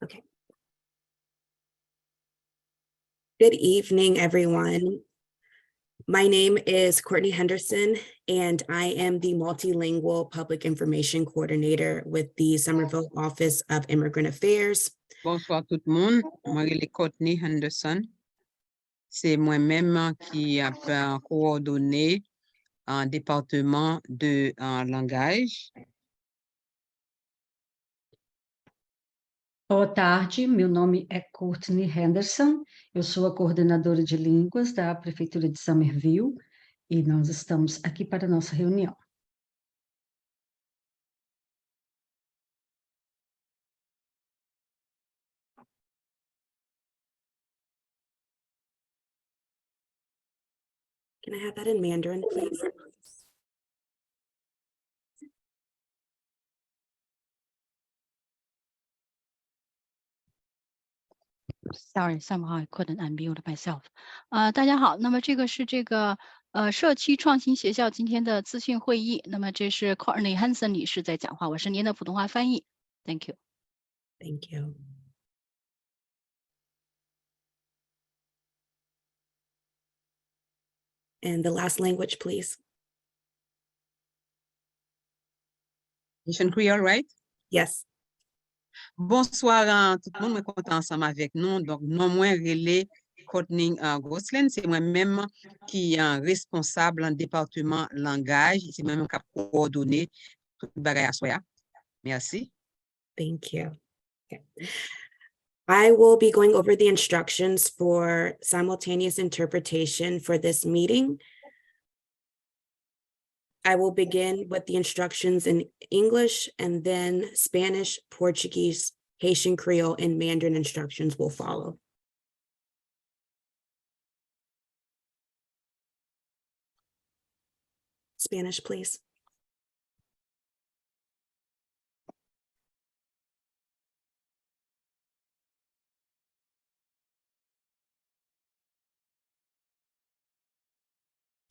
Okay. Good evening, everyone. My name is Courtney Henderson, and I am the Multilingual Public Information Coordinator with the Somerville Office of Immigrant Affairs. Bonsoir tout le monde, moi c'est Courtney Henderson. C'est moi-même qui a coordonné un département de langage. Boa tarde, meu nome é Courtney Henderson, eu sou a coordenadora de línguas da Prefeitura de Somerville e nós estamos aqui para a nossa reunião. Can I have that in Mandarin, please? Sorry, somehow I couldn't unmute myself. 大家好，那么这个是社区创新学校今天的资讯会议。那么这是 Courtney Henderson 女士在讲话，我是您的普通话翻译。Thank you. Thank you. And the last language, please. Haitian Creole, right? Yes. Bonsoir tout le monde, moi content ensemble avec nous. Donc, non moins relais Courtney Gosselin, c'est moi-même qui est responsable en département langage. C'est moi-même qui a coordonné tout le bagage à soi. Merci. Thank you. Okay. I will be going over the instructions for simultaneous interpretation for this meeting. I will begin with the instructions in English, and then Spanish, Portuguese, Haitian Creole, and Mandarin instructions will follow. Spanish, please.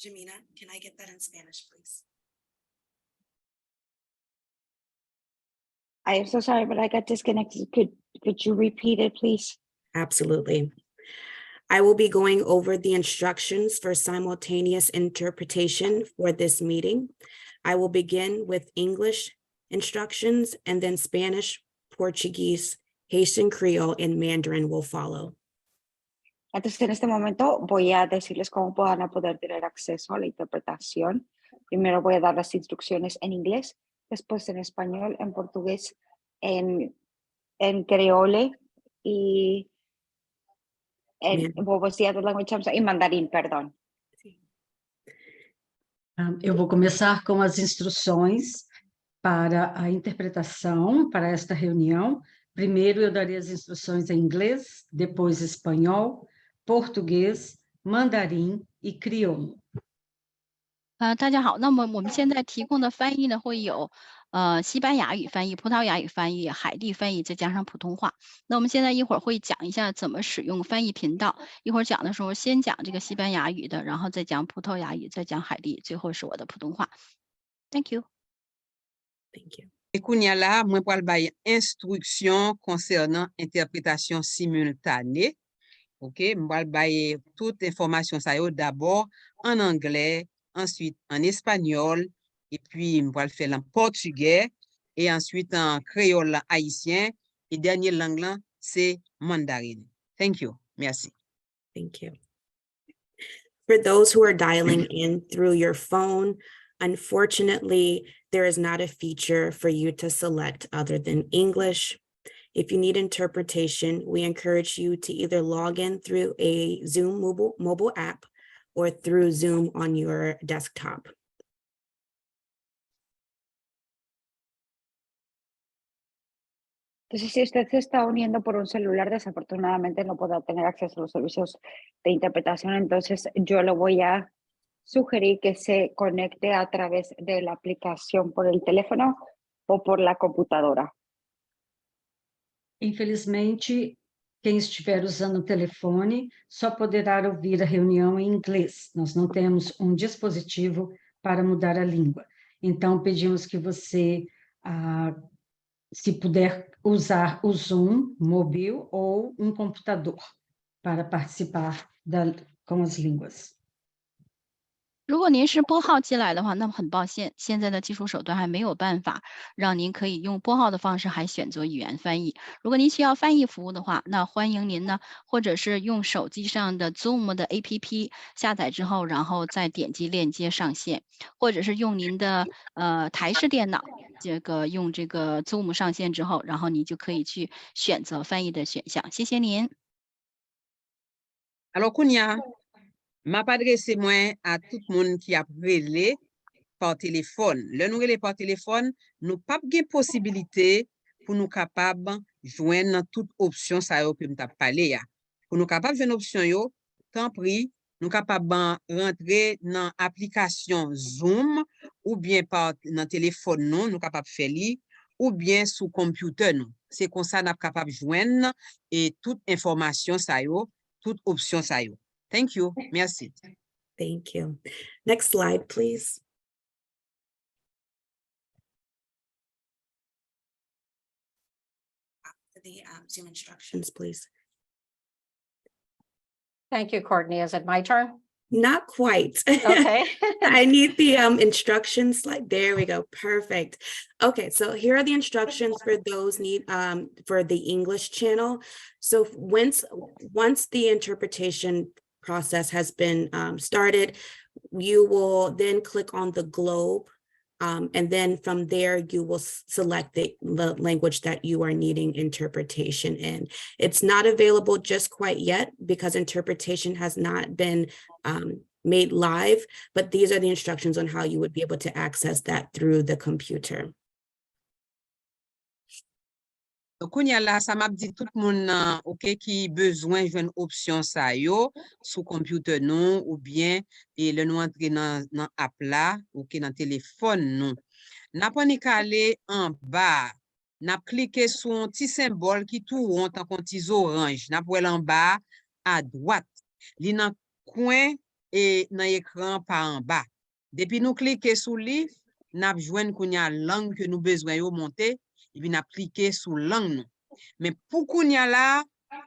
Jamina, can I get that in Spanish, please? I am so sorry, but I got disconnected. Could you repeat it, please? Absolutely. I will be going over the instructions for simultaneous interpretation for this meeting. I will begin with English instructions, and then Spanish, Portuguese, Haitian Creole, and Mandarin will follow. Entonces, en este momento voy a decirles cómo van a poder tener acceso a la interpretación. Primero voy a dar las instrucciones en inglés, después en español, en portugués, en creole y en y mandarín, perdón. Eu vou começar com as instruções para a interpretação para esta reunião. Primeiro eu darei as instruções em inglês, depois espanhol, português, mandarim e crioulo。大家好，那么我们现在提供的翻译呢，会有西班牙语翻译、葡萄牙语翻译、海地翻译，再加上普通话。那我们现在一会儿会讲一下怎么使用翻译频道。一会儿讲的时候，先讲这个西班牙语的，然后再讲葡萄牙语，再讲海地，最后是我的普通话。Thank you. Thank you. Et kounya la, moi pour le instruction concernant interprétation simultanée. OK, moi vais toute information ça d'abord en anglais, ensuite en espagnol, et puis moi le faire en portugais, et ensuite en créole haïtien, et dernière langue là, c'est mandarin. Thank you. Merci. Thank you. For those who are dialing in through your phone, unfortunately, there is not a feature for you to select other than English. If you need interpretation, we encourage you to either log in through a Zoom mobile app or through Zoom on your desktop. Entonces, si usted se está uniendo por un celular, desafortunadamente no podrá tener acceso a los servicios de interpretación. Entonces, yo le voy a sugerir que se conecte a través de la aplicación por el teléfono o por la computadora. Infelizmente, quem estiver usando o telefone só poderá ouvir a reunião em inglês. Nós não temos um dispositivo para mudar a língua. Então, pedimos que você se puder usar o Zoom móvel ou um computador para participar com as línguas. 如果您是拨号进来的话，那么很抱歉，现在的技术手段还没有办法让您可以用拨号的方式还选择语言翻译。如果您需要翻译服务的话，那欢迎您呢，或者是用手机上的 Zoom 的 APP 下载之后，然后再点击链接上线，或者是用您的台式电脑，用这个 Zoom 上线之后，然后你就可以去选择翻译的选项。谢谢您。Alors, Kounia, m'a pas adressé moi à tout le monde qui a relé par téléphone. Le nous relé par téléphone, nous pas de possibilité pour nous capables joindre toute option ça yo que nous t'a parlé ya. Pour nous capables joindre option yo, tant pris, nous capables rentrer dans application Zoom ou bien par dans téléphone nous capables faire li ou bien sous computer nous. C'est comme ça nous capable joindre et toute information ça yo, toute option ça yo. Thank you. Merci. Thank you. Next slide, please. The Zoom instructions, please. Thank you, Courtney. Is it my turn? Not quite. Okay. I need the instructions slide. There we go. Perfect. Okay, so here are the instructions for those for the English channel. So once the interpretation process has been started, you will then click on the globe. And then from there, you will select the language that you are needing interpretation in. It's not available just quite yet because interpretation has not been made live, but these are the instructions on how you would be able to access that through the computer. Donc, on y a là, ça m'a dit tout le monde, OK, qui besoin de une option ça yo, sous computer non, ou bien, et le nous entrer dans app là, OK, dans téléphone non. N'a pas ni calé en bas, n'a cliqué sur un petit symbole qui tourne en petit orange, n'a pas en bas à droite. Li dans coin et dans écran par en bas. Depuis nous cliquer sur lui, n'a joindre qu'on y a langue que nous besoin yo monter. Et puis, nous cliquer sur langue. Mais pour qu'on y a là,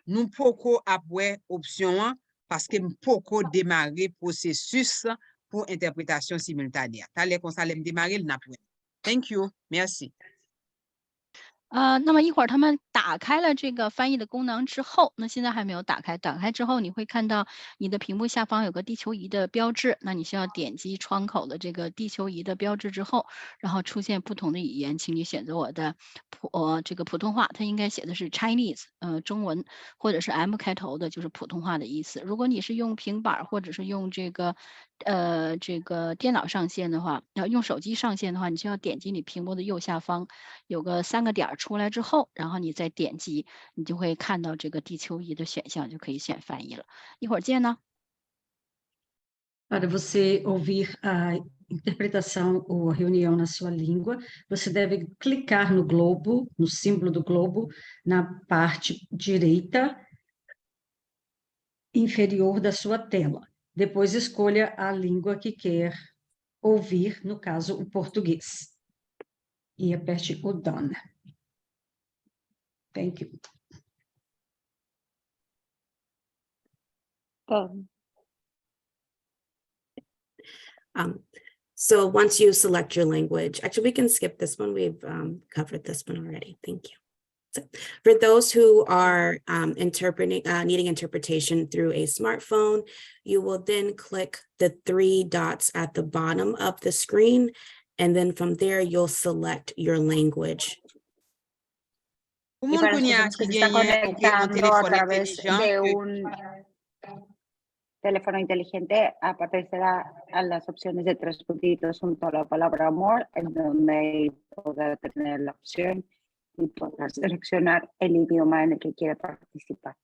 nous pouvons après option parce que nous pouvons démarrer processus pour interprétation simultanée. T'allez qu'on s'allait démarrer le napoué. Thank you. Merci. 那么一会儿他们打开了这个翻译的功能之后，那现在还没有打开。打开之后，你会看到你的屏幕下方有个地球仪的标志，那你需要点击窗口的这个地球仪的标志之后，然后出现不同的语言，请你选择我的这个普通话，它应该写的是 Chinese， 中文，或者是 M 开头的，就是普通话的意思。如果你是用平板或者是用这个电脑上线的话，用手机上线的话，你就要点击你屏幕的右下方有个3个点出来之后，然后你再点击，你就会看到这个地球仪的选项，就可以选翻译了。一会儿见呢。Para você ouvir a interpretação ou a reunião na sua língua, você deve clicar no globo, no símbolo do globo, na parte direita inferior da sua tela. Depois escolha a língua que quer ouvir, no caso, o português. E aperte o Done. Thank you. So once you select your language, actually, we can skip this one. We've covered this one already. Thank you. So for those who are needing interpretation through a smartphone, you will then click the 3 dots at the bottom of the screen, and then from there, you'll select your language. Y para las personas que se están conectando a través de un teléfono inteligente, aparecerá a las opciones de 3 puntitos junto a la palabra More, en donde podrá tener la opción y podrá seleccionar el idioma en el que quiere participar.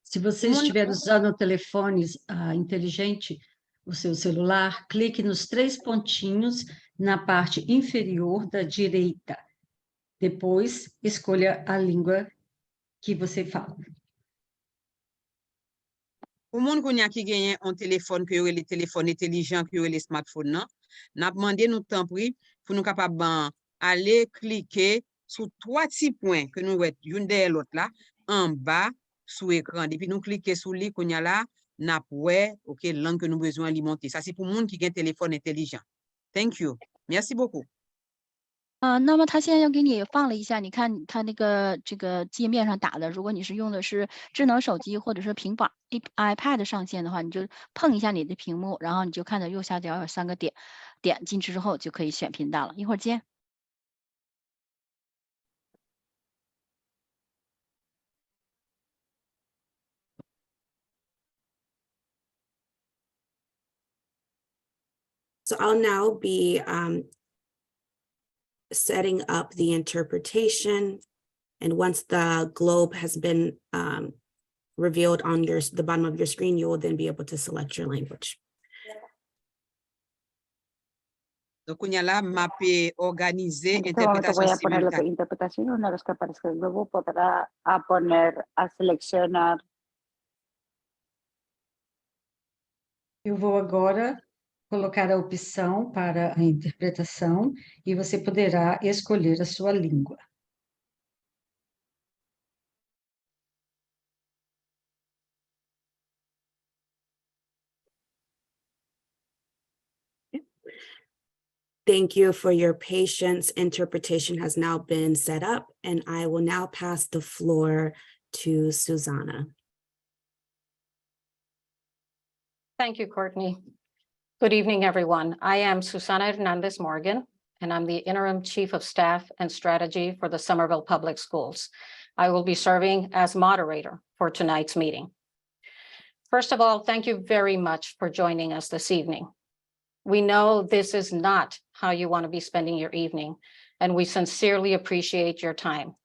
Se você estiver usando o telefone inteligente, o seu celular, clique nos 3 pontinhos na parte inferior da direita. Depois, escolha a língua que você fala. Pour moun kounya qui gagne un téléphone, que les téléphones intelligents, que les smartphones, n'a demandé nous temps pris pour nous capable aller cliquer sous 3 petits points que nous voyons une derrière l'autre là, en bas sous écran. Depuis nous cliquer sur lui, qu'on y a là, n'a pas, OK, langue que nous besoin alimenter. Ça, c'est pour monde qui a un téléphone intelligent. Thank you. Merci beaucoup. 那么他现在又给你放了一下，你看他那个这个界面上打的，如果你是用的是智能手机或者是平板 iPad 上线的话，你就碰一下你的屏幕，然后你就看到右下角有3个点，点进去之后就可以选频道了。一会儿见。So I'll now be setting up the interpretation. And once the globe has been revealed on the bottom of your screen, you will then be able to select your language. Donc, on y a là, mapé, organisé, En este momento voy interprétation a poner la simultanée. interpretación. Una vez que aparezca el globo, podrá a seleccionar. Eu vou agora colocar a opção para a interpretação e você poderá escolher a sua língua. Thank you for your patience. Interpretation has now been set up, and I will now pass the floor to Susanna. Thank you, Courtney. Good evening, everyone. I am Susana Hernandez Morgan, and I'm the Interim Chief of Staff and Strategy for the Somerville Public Schools. I will be serving as moderator for tonight's meeting. First of all, thank you very much for joining us this evening. We know this is not how you want to be spending your evening, and we sincerely appreciate your time.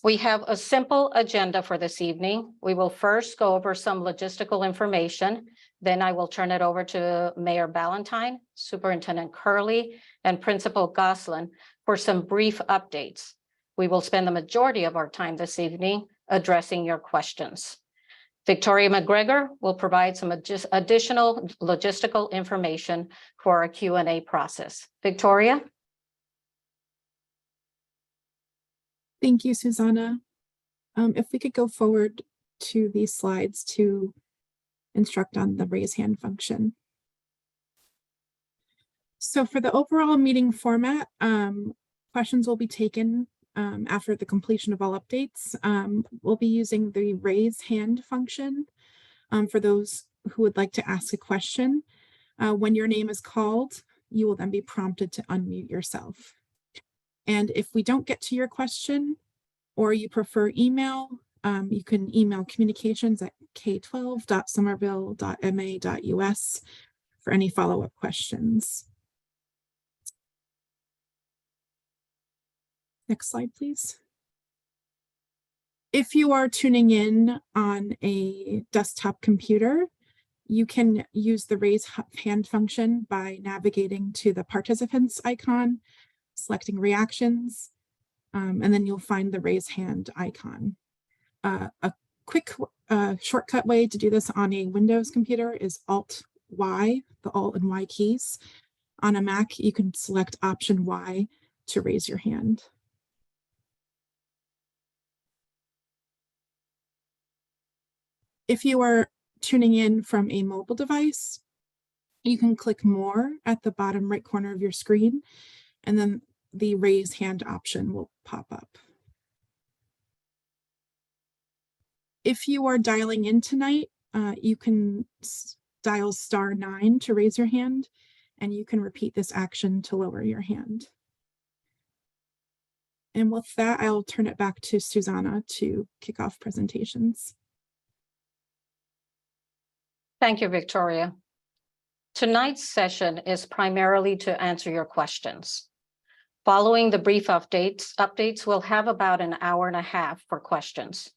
We have a simple agenda for this evening. We will first go over some logistical information. Then I will turn it over to Mayor Ballantyne, Superintendent Curley, and Principal Goslin for some brief updates. We will spend the majority of our time this evening addressing your questions. Victoria McGregor will provide some additional logistical information for our Q&A process. Victoria? Thank you, Susanna. If we could go forward to these slides to instruct on the raise hand function. So for the overall meeting format, questions will be taken after the completion of all updates. We'll be using the raise hand function for those who would like to ask a question. When your name is called, you will then be prompted to unmute yourself. And if we don't get to your question or you prefer email, you can email communications@k12.somerville.ma.us for any follow-up questions. Next slide, please. If you are tuning in on a desktop computer, you can use the raise hand function by navigating to the participants icon, selecting reactions, and then you'll find the raise hand icon. A quick shortcut way to do this on a Windows computer is Alt-Y, the Alt and Y keys. On a Mac, you can select Option Y to raise your hand. If you are tuning in from a mobile device, you can click More at the bottom right corner of your screen, and then the raise hand option will pop up. If you are dialing in tonight, you can dial *9 to raise your hand, and you can repeat this action to lower your hand. And with that, I'll turn it back to Susanna to kick off presentations. Thank you, Victoria. Tonight's session is primarily to answer your questions. Following the brief updates, we'll have about an hour and a half for questions.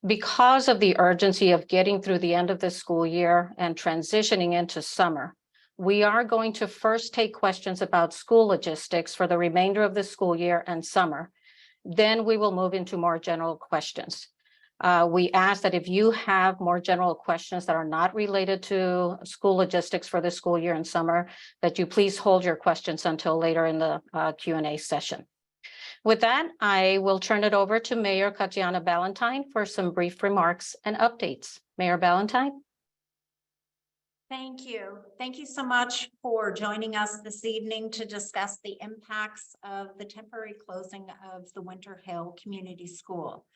Because of the urgency of getting through the end of the school year and transitioning into summer, we are going to first take questions about school logistics for the remainder of the school year and summer. Then we will move into more general questions. We ask that if you have more general questions that are not related to school logistics for the school year and summer, that you please hold your questions until later in the Q&A session. With that, I will turn it over to Mayor Katiana Ballantyne for some brief remarks and updates. Mayor Ballantyne. Thank you. Thank you so much for joining us this evening to discuss the impacts of the temporary closing of the Winter Hill Community School.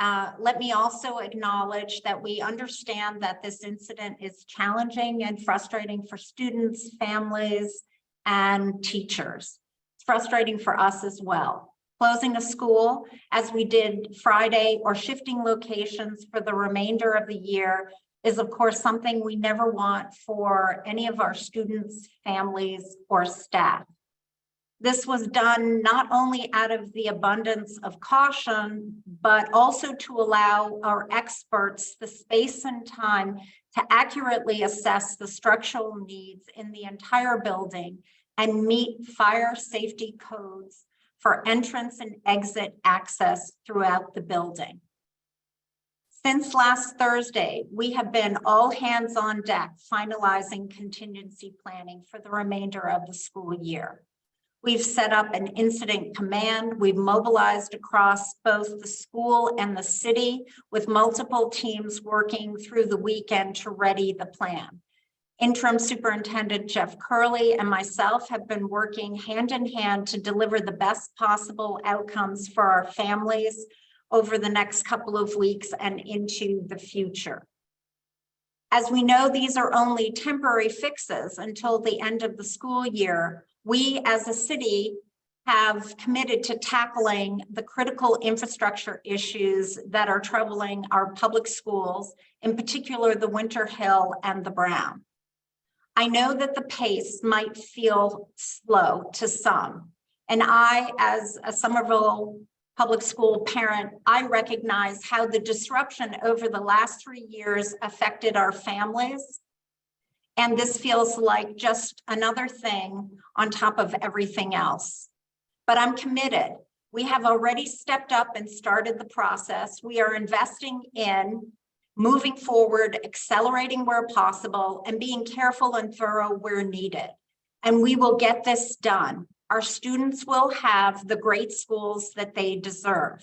Let me also acknowledge that we understand that this incident is challenging and frustrating for students, families, and teachers. It's frustrating for us as well. Closing a school, as we did Friday, or shifting locations for the remainder of the year is, of course, something we never want for any of our students, families, or staff. This was done not only out of the abundance of caution, but also to allow our experts the space and time to accurately assess the structural needs in the entire building and meet fire safety codes for entrance and exit access throughout the building. Since last Thursday, we have been all hands on deck finalizing contingency planning for the remainder of the school year. We've set up an incident command. We've mobilized across both the school and the city with multiple teams working through the weekend to ready the plan. Interim Superintendent Jeff Curley and myself have been working hand in hand to deliver the best possible outcomes for our families over the next couple of weeks and into the future. As we know, these are only temporary fixes until the end of the school year. We as a city have committed to tackling the critical infrastructure issues that are troubling our public schools, in particular the Winter Hill and the Brown. I know that the pace might feel slow to some, and I, as a Somerville public school parent, I recognize how the disruption over the last 3 years affected our families. And this feels like just another thing on top of everything else. But I'm committed. We have already stepped up and started the process. We are investing in moving forward, accelerating where possible, and being careful and thorough where needed. And we will get this done. Our students will have the great schools that they deserve.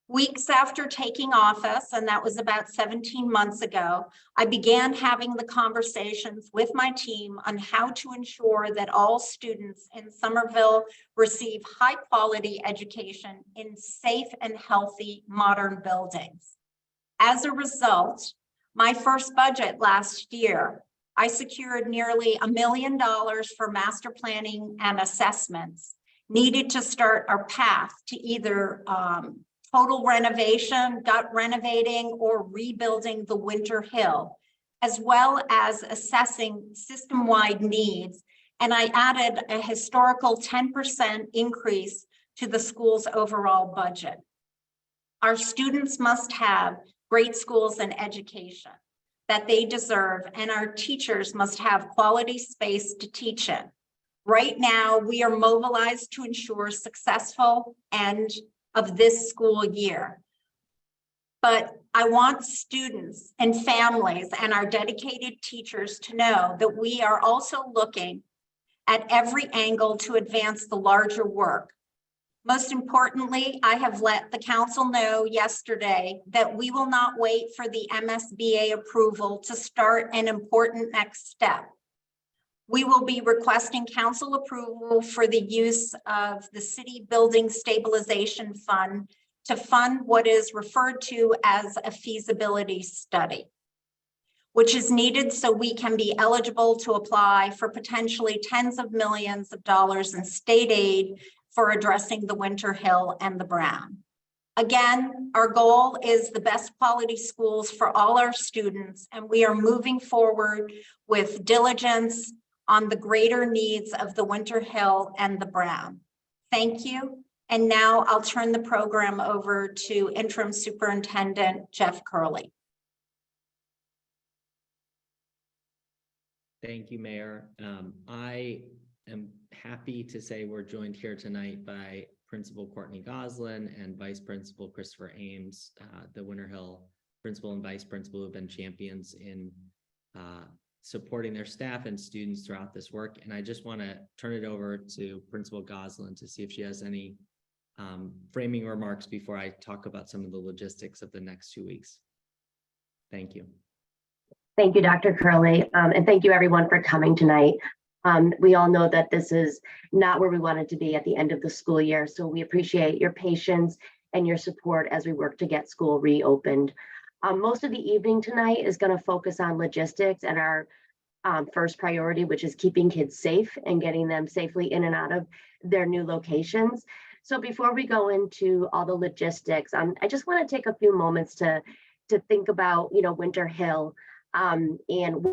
Weeks after taking office, and that was about 17 months ago, I began having the conversations with my team on how to ensure that all students in Somerville receive high quality education in safe and healthy modern buildings. As a result, my first budget last year, I secured nearly $1 million for master planning and assessments needed to start our path to either total renovation, gut renovating, or rebuilding the Winter Hill, as well as assessing system-wide needs. And I added a historical 10% increase to the school's overall budget. Our students must have great schools and education that they deserve, and our teachers must have quality space to teach in. Right now, we are mobilized to ensure successful end of this school year. But I want students and families and our dedicated teachers to know that we are also looking at every angle to advance the larger work. Most importantly, I have let the council know yesterday that we will not wait for the MSBA approval to start an important next step. We will be requesting council approval for the use of the City Building Stabilization Fund to fund what is referred to as a feasibility study, which is needed so we can be eligible to apply for potentially tens of millions of dollars in state aid for addressing the Winter Hill and the Brown. Again, our goal is the best quality schools for all our students, and we are moving forward with diligence on the greater needs of the Winter Hill and the Brown. Thank you. And now I'll turn the program over to Interim Superintendent Jeff Curley. Thank you, Mayor. I am happy to say we're joined here tonight by Principal Courtney Goslin and Vice Principal Christopher Ames, the Winter Hill Principal and Vice Principal who have been champions in supporting their staff and students throughout this work. And I just want to turn it over to Principal Goslin to see if she has any framing remarks before I talk about some of the logistics of the next 2 weeks. Thank you. Thank you, Dr. Curley, and thank you everyone for coming tonight. We all know that this is not where we wanted to be at the end of the school year, so we appreciate your patience and your support as we work to get school reopened. Most of the evening tonight is going to focus on logistics and our first priority, which is keeping kids safe and getting them safely in and out of their new locations. So before we go into all the logistics, I just want to take a few moments to think about, Winter Hill and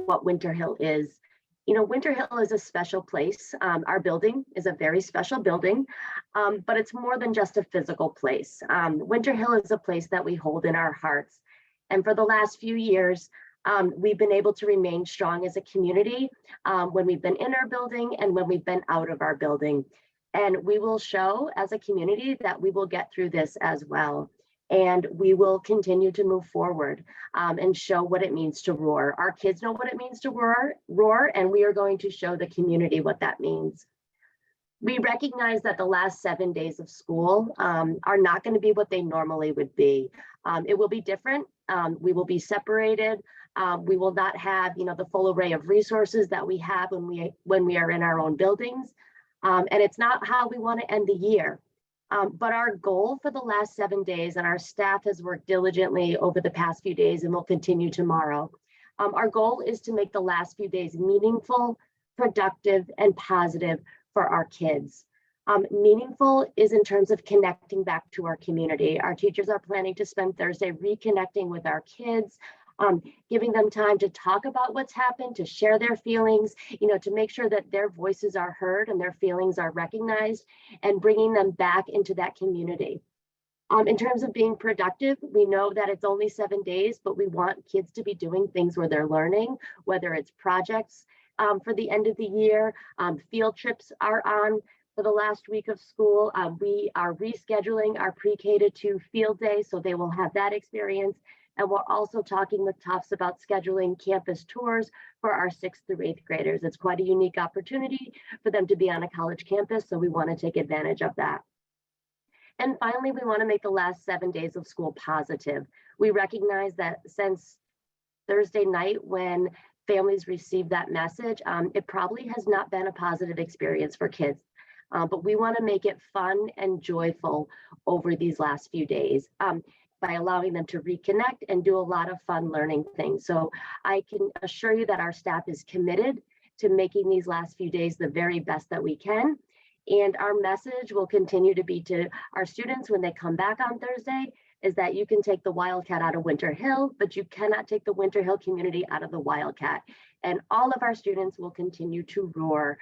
what Winter Hill is. Winter Hill is a special place. Our building is a very special building, but it's more than just a physical place. Winter Hill is a place that we hold in our hearts. And for the last few years, we've been able to remain strong as a community when we've been in our building and when we've been out of our building. And we will show as a community that we will get through this as well. And we will continue to move forward and show what it means to roar. Our kids know what it means to roar, and we are going to show the community what that means. We recognize that the last 7 days of school are not going to be what they normally would be. It will be different. We will be separated. We will not have, the full array of resources that we have when we are in our own buildings. And it's not how we want to end the year. But our goal for the last 7 days, and our staff has worked diligently over the past few days and will continue tomorrow. Our goal is to make the last few days meaningful, productive, and positive for our kids. Meaningful is in terms of connecting back to our community. Our teachers are planning to spend Thursday reconnecting with our kids, giving them time to talk about what's happened, to share their feelings, to make sure that their voices are heard and their feelings are recognized, and bringing them back into that community. In terms of being productive, we know that it's only 7 days, but we want kids to be doing things where they're learning, whether it's projects for the end of the year, field trips are on for the last week of school. We are rescheduling our pre-K to 2 field day, so they will have that experience. And we're also talking with Tufts about scheduling campus tours for our 6th through 8th graders. It's quite a unique opportunity for them to be on a college campus, so we want to take advantage of that. And finally, we want to make the last 7 days of school positive. We recognize that since Thursday night, when families received that message, it probably has not been a positive experience for kids. But we want to make it fun and joyful over these last few days by allowing them to reconnect and do a lot of fun learning things. So I can assure you that our staff is committed to making these last few days the very best that we can. And our message will continue to be to our students when they come back on Thursday is that you can take the Wildcat out of Winter Hill, but you cannot take the Winter Hill community out of the Wildcat. And all of our students will continue to roar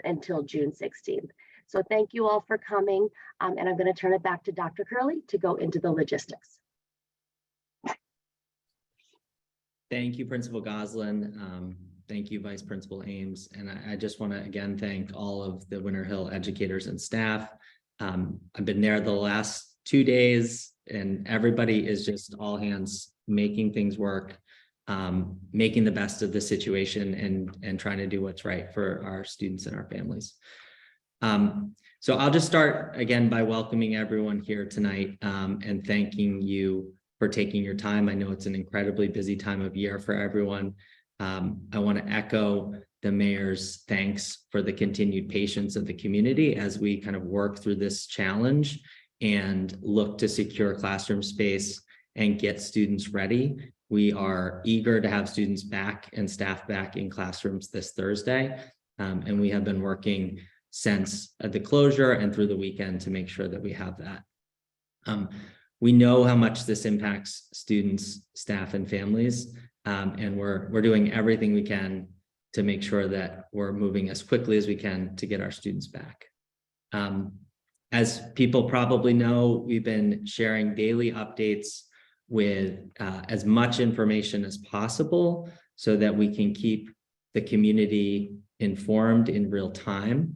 until June 16th. So thank you all for coming. And I'm going to turn it back to Dr. Curley to go into the logistics. Thank you, Principal Goslin. Thank you, Vice Principal Ames. And I just want to again thank all of the Winter Hill educators and staff. I've been there the last 2 days, and everybody is just all hands making things work, making the best of the situation and trying to do what's right for our students and our families. So I'll just start again by welcoming everyone here tonight and thanking you for taking your time. I know it's an incredibly busy time of year for everyone. I want to echo the mayor's thanks for the continued patience of the community as we kind of work through this challenge and look to secure classroom space and get students ready. We are eager to have students back and staff back in classrooms this Thursday. And we have been working since the closure and through the weekend to make sure that we have that. We know how much this impacts students, staff, and families, and we're doing everything we can to make sure that we're moving as quickly as we can to get our students back. As people probably know, we've been sharing daily updates with as much information as possible so that we can keep the community informed in real time.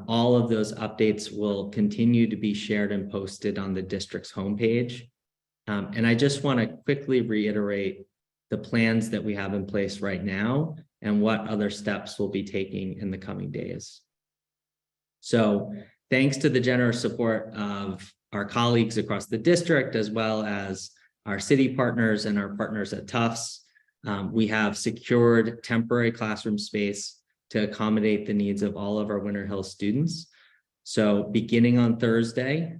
All of those updates will continue to be shared and posted on the district's homepage. And I just want to quickly reiterate the plans that we have in place right now and what other steps we'll be taking in the coming days. So thanks to the generous support of our colleagues across the district, as well as our city partners and our partners at Tufts, we have secured temporary classroom space to accommodate the needs of all of our Winter Hill students. So beginning on Thursday,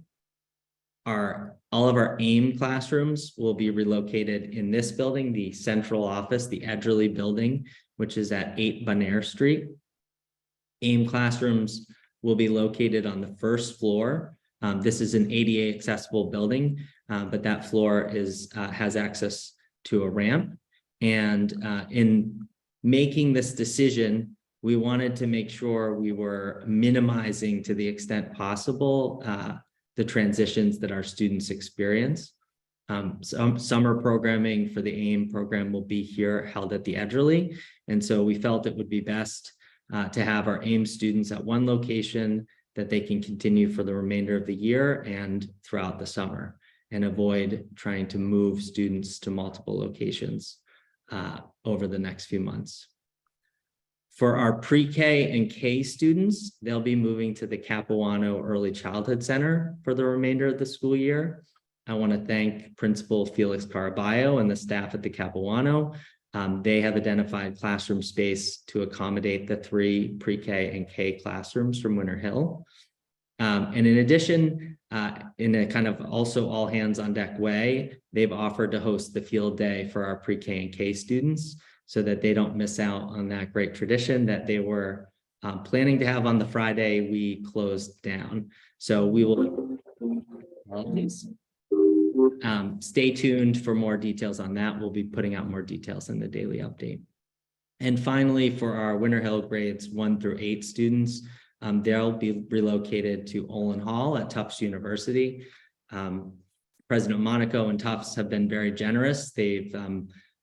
all of our AIM classrooms will be relocated in this building, the central office, the Edgerly building, which is at 8 Bonaire Street. AIM classrooms will be located on the first floor. This is an ADA accessible building, but that floor has access to a ramp. And in making this decision, we wanted to make sure we were minimizing to the extent possible the transitions that our students experience. Some summer programming for the AIM program will be here held at the Edgerly. And so we felt it would be best to have our AIM students at one location that they can continue for the remainder of the year and throughout the summer, and avoid trying to move students to multiple locations over the next few months. For our pre-K and K students, they'll be moving to the Capuano Early Childhood Center for the remainder of the school year. I want to thank Principal Felix Caraballo and the staff at the Capuano. They have identified classroom space to accommodate the 3 pre-K and K classrooms from Winter Hill. And in addition, in a kind of also all hands on deck way, they've offered to host the field day for our pre-K and K students so that they don't miss out on that great tradition that they were planning to have on the Friday we closed down. So we will stay tuned for more details on that. We'll be putting out more details in the daily update. And finally, for our Winter Hill grades 1 through 8 students, they'll be relocated to Olin Hall at Tufts University. President Monaco and Tufts have been very generous. They've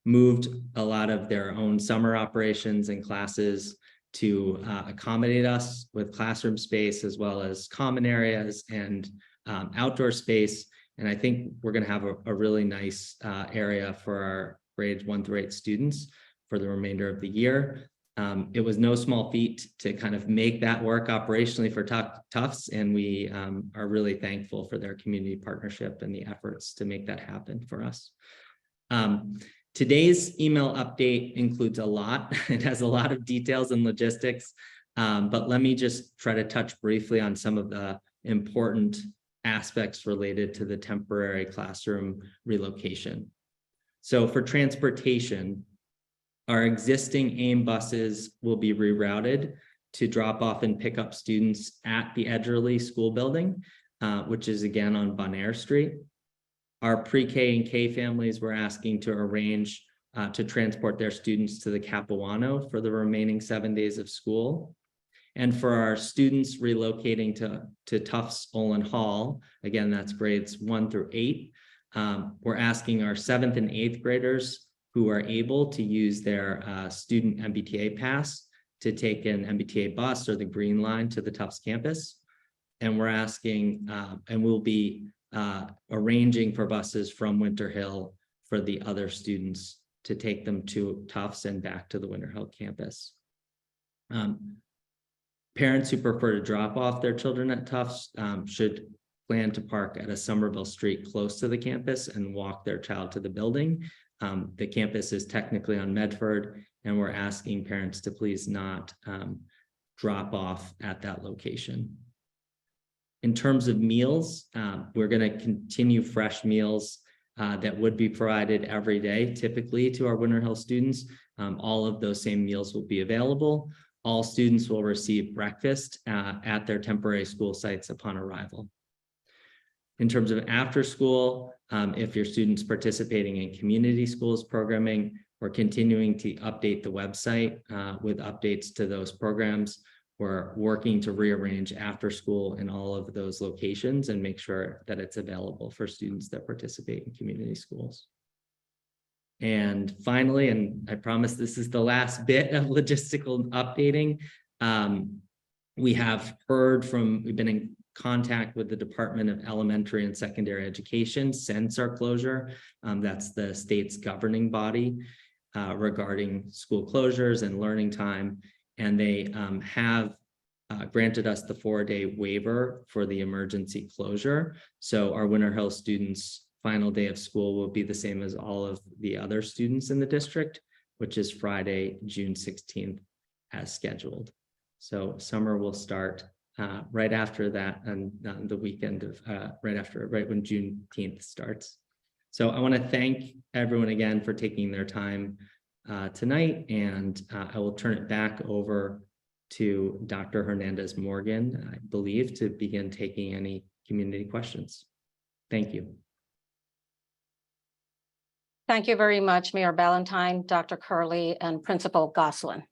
moved a lot of their own summer operations and classes to accommodate us with classroom space, as well as common areas and outdoor space. And I think we're going to have a really nice area for our grades 1 through 8 students for the remainder of the year. It was no small feat to kind of make that work operationally for Tufts, and we are really thankful for their community partnership and the efforts to make that happen for us. Today's email update includes a lot. It has a lot of details and logistics, but let me just try to touch briefly on some of the important aspects related to the temporary classroom relocation. So for transportation, our existing AIM buses will be rerouted to drop off and pick up students at the Edgerly School Building, which is again on Bonaire Street. Our pre-K and K families were asking to arrange to transport their students to the Capuano for the remaining 7 days of school. And for our students relocating to Tufts Olin Hall, again, that's grades 1 through 8, we're asking our 7th and 8th graders who are able to use their student MBTA pass to take an MBTA bus or the Green Line to the Tufts campus. And we're asking, and we'll be arranging for buses from Winter Hill for the other students to take them to Tufts and back to the Winter Hill campus. Parents who prefer to drop off their children at Tufts should plan to park at a Somerville street close to the campus and walk their child to the building. The campus is technically on Medford, and we're asking parents to please not drop off at that location. In terms of meals, we're going to continue fresh meals that would be provided every day, typically to our Winter Hill students. All of those same meals will be available. All students will receive breakfast at their temporary school sites upon arrival. In terms of after school, if your students participating in community schools programming, we're continuing to update the website with updates to those programs. We're working to rearrange after school in all of those locations and make sure that it's available for students that participate in community schools. And finally, and I promise this is the last bit of logistical updating, we've been in contact with the Department of Elementary and Secondary Education since our closure. That's the state's governing body regarding school closures and learning time. And they have granted us the 4-day waiver for the emergency closure. So our Winter Hill students' final day of school will be the same as all of the other students in the district, which is Friday, June 16th as scheduled. So summer will start right after that, and the weekend of right when Juneteenth starts. So I want to thank everyone again for taking their time tonight, and I will turn it back over to Dr. Hernandez Morgan, I believe, to begin taking any community questions. Thank you. Thank you very much, Mayor Ballantyne, Dr. Curley, and Principal Goslin.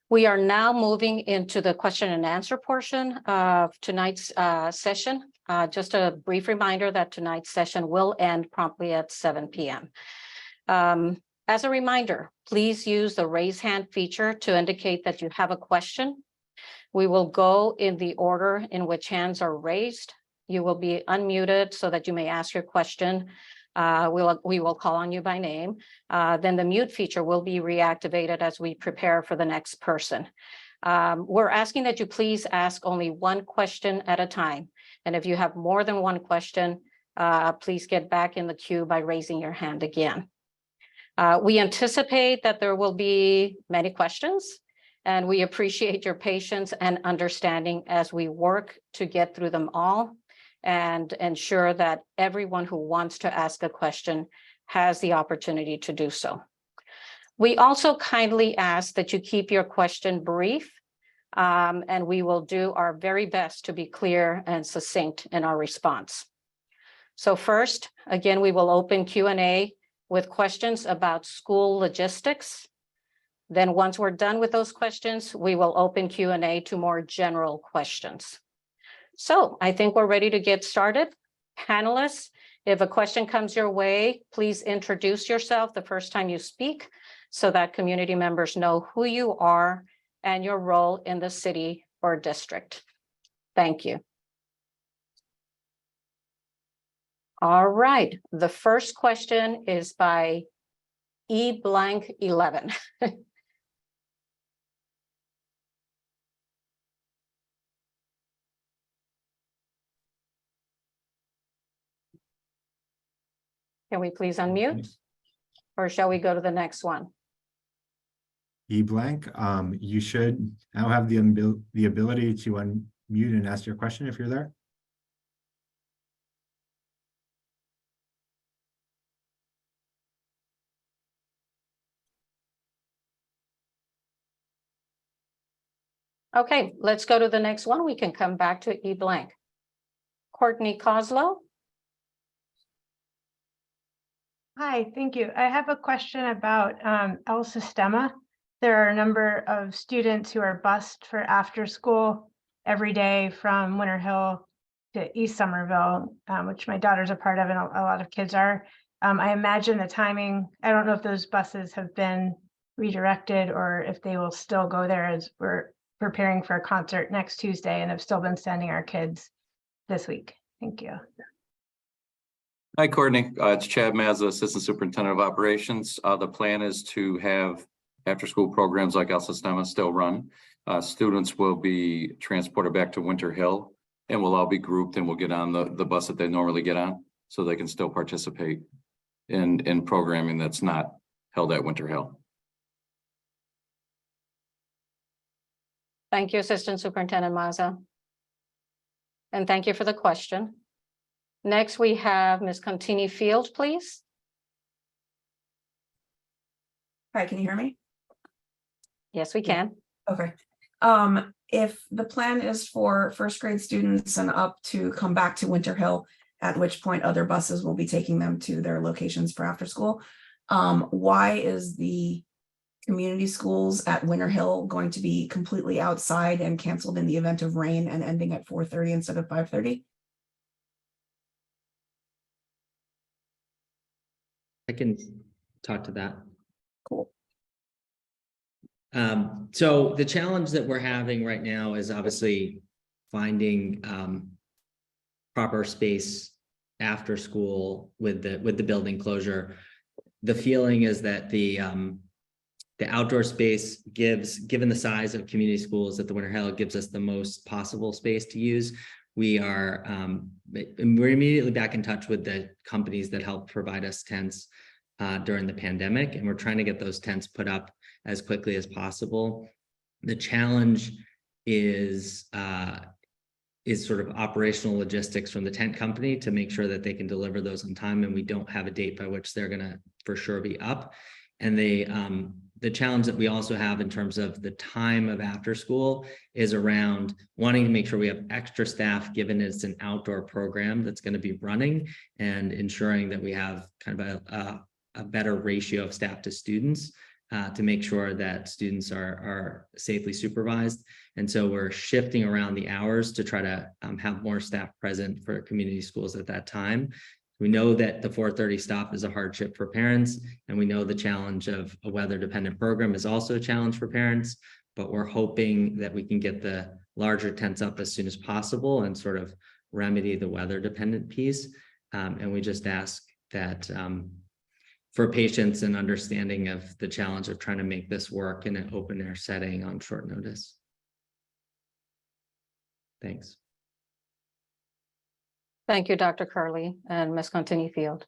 We are now moving into the question and answer portion of tonight's session. Just a brief reminder that tonight's session will end promptly at 7 p.m. As a reminder, please use the raise hand feature to indicate that you have a question. We will go in the order in which hands are raised. You will be unmuted so that you may ask your question. We will call on you by name. Then the mute feature will be reactivated as we prepare for the next person. We're asking that you please ask only one question at a time. And if you have more than one question, please get back in the queue by raising your hand again. We anticipate that there will be many questions, and we appreciate your patience and understanding as we work to get through them all and ensure that everyone who wants to ask a question has the opportunity to do so. We also kindly ask that you keep your question brief, and we will do our very best to be clear and succinct in our response. So first, again, we will open Q&A with questions about school logistics. Then once we're done with those questions, we will open Q&A to more general questions. So I think we're ready to get started. Panelists, if a question comes your way, please introduce yourself the first time you speak so that community members know who you are and your role in the city or district. Thank you. All right, the first question is by E11. Can we please unmute? Or shall we go to the next one? E-blank, you should now have the ability to unmute and ask your question if you're there. Okay, let's go to the next one. We can come back to E-blank. Courtney Coslow. Hi, thank you. I have a question about El Sistema. There are a number of students who are bused for after school every day from Winter Hill to East Somerville, which my daughter's a part of and a lot of kids are. I imagine the timing, I don't know if those buses have been redirected or if they will still go there as we're preparing for a concert next Tuesday and have still been sending our kids this week. Thank you. Hi, Courtney. It's Chad Mazza, Assistant Superintendent of Operations. The plan is to have after-school programs like El Sistema still run. Students will be transported back to Winter Hill and we'll all be grouped and we'll get on the bus that they normally get on so they can still participate in programming that's not held at Winter Hill. Thank you, Assistant Superintendent Mazza. And thank you for the question. Next, we have Ms. Contini Field, please. Hi, can you hear me? Yes, we can. Okay. If the plan is for first grade students and up to come back to Winter Hill, at which point other buses will be taking them to their locations for after school, why is the community schools at Winter Hill going to be completely outside and canceled in the event of rain and ending at 4:30 instead of 5:30? I can talk to that. Cool. So the challenge that we're having right now is obviously finding proper space after school with the building closure. The feeling is that the The outdoor space given the size of community schools at the Winter Hill, gives us the most possible space to use. We're immediately back in touch with the companies that helped provide us tents during the pandemic, and we're trying to get those tents put up as quickly as possible. The challenge is sort of operational logistics from the tent company to make sure that they can deliver those on time, and we don't have a date by which they're going to for sure be up. And the challenge that we also have in terms of the time of after school is around wanting to make sure we have extra staff, given it's an outdoor program that's going to be running, and ensuring that we have kind of a better ratio of staff to students to make sure that students are safely supervised. And so we're shifting around the hours to try to have more staff present for community schools at that time. We know that the 4:30 stop is a hardship for parents, and we know the challenge of a weather-dependent program is also a challenge for parents, but we're hoping that we can get the larger tents up as soon as possible and sort of remedy the weather-dependent piece. And we just ask that for patience and understanding of the challenge of trying to make this work in an open-air setting on short notice. Thanks. Thank you, Dr. Curley and Ms. Contini-Field.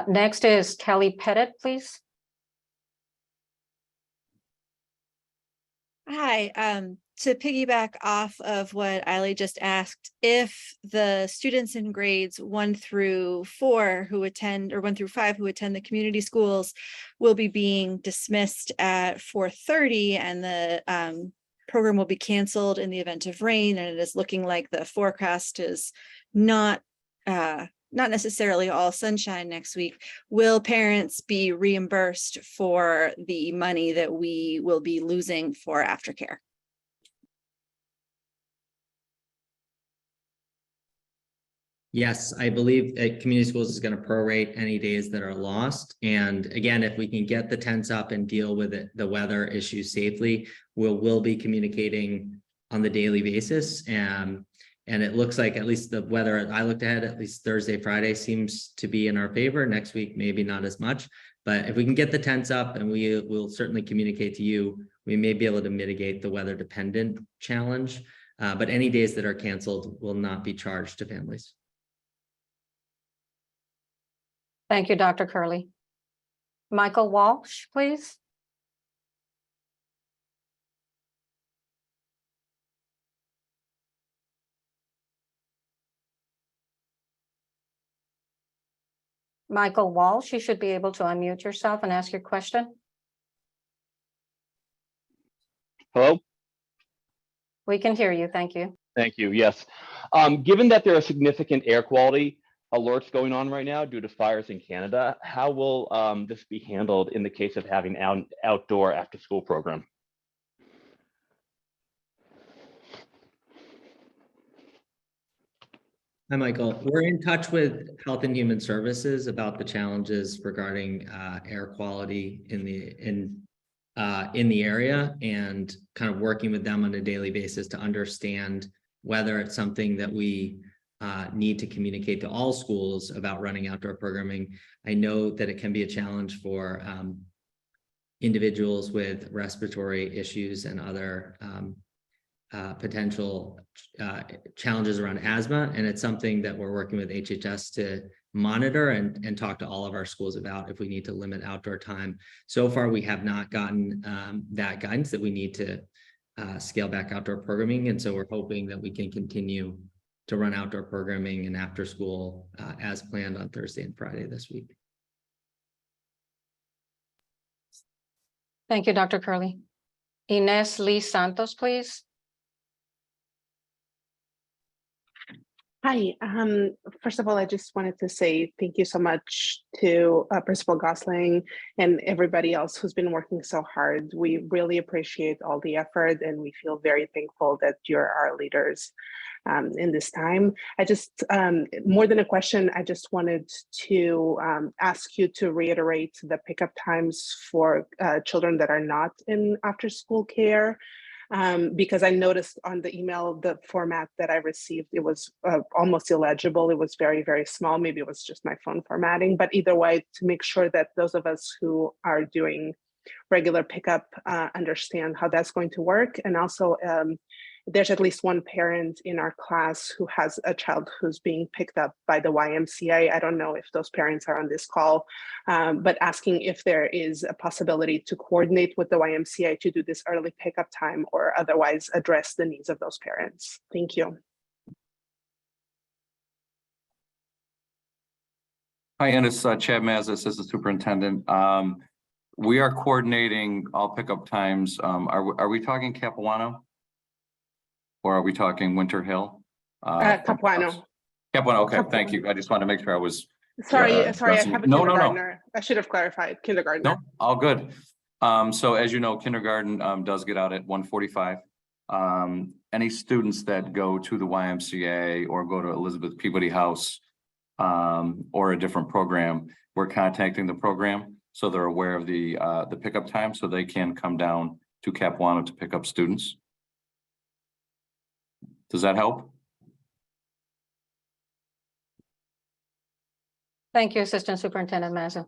Next is Kelly Pettit, please. Hi, to piggyback off of what Eiley just asked, if the students in grades 1 through 4 who attend, or 1 through 5 who attend the community schools will be being dismissed at 4:30, and the program will be canceled in the event of rain, and it is looking like the forecast is not necessarily all sunshine next week, will parents be reimbursed for the money that we will be losing for aftercare? Yes, I believe community schools is going to prorate any days that are lost. And again, if we can get the tents up and deal with the weather issues safely, we'll be communicating on the daily basis. And it looks like at least the weather I looked ahead, at least Thursday, Friday seems to be in our favor. Next week, maybe not as much. But if we can get the tents up, and we will certainly communicate to you, we may be able to mitigate the weather dependent challenge. But any days that are canceled will not be charged to families. Thank you, Dr. Curley. Michael Walsh, please. Michael Walsh, you should be able to unmute yourself and ask your question. Hello? We can hear you. Thank you. Thank you. Yes. Given that there are significant air quality alerts going on right now due to fires in Canada, how will this be handled in the case of having an outdoor after-school program? Hi, Michael. We're in touch with Health and Human Services about the challenges regarding air quality in the area, and kind of working with them on a daily basis to understand whether it's something that we need to communicate to all schools about running outdoor programming. I know that it can be a challenge for individuals with respiratory issues and other potential challenges around asthma, and it's something that we're working with HHS to monitor and talk to all of our schools about if we need to limit outdoor time. So far, we have not gotten that guidance that we need to scale back outdoor programming, and so we're hoping that we can continue to run outdoor programming and after school as planned on Thursday and Friday this week. Thank you, Dr. Curley. Ines Lee Santos, please. Hi, first of all, I just wanted to say thank you so much to Principal Gosling and everybody else who's been working so hard. We really appreciate all the effort, and we feel very thankful that you're our leaders in this time. I just, more than a question, I just wanted to ask you to reiterate the pickup times for children that are not in after-school care. Because I noticed on the email, the format that I received, it was almost illegible. It was very, very small. Maybe it was just my phone formatting, but either way, to make sure that those of us who are doing regular pickup understand how that's going to work. And also there's at least one parent in our class who has a child who's being picked up by the YMCA. I don't know if those parents are on this call, but asking if there is a possibility to coordinate with the YMCA to do this early pickup time or otherwise address the needs of those parents. Thank you. Hi, and it's Chad Mazza, Assistant Superintendent. We are coordinating all pickup times. Are we talking Capuano? Or are we talking Winter Hill? Capuano. Capuano, okay, thank you. I just wanted to make sure I was. Sorry, I have a kindergartner. No. I should have clarified, kindergartner. No, all good. So as you know, kindergarten does get out at 1:45. Any students that go to the YMCA or go to Elizabeth Peabody House or a different program, we're contacting the program so they're aware of the pickup time so they can come down to Capuano to pick up students. Does that help? Thank you, Assistant Superintendent Mazza.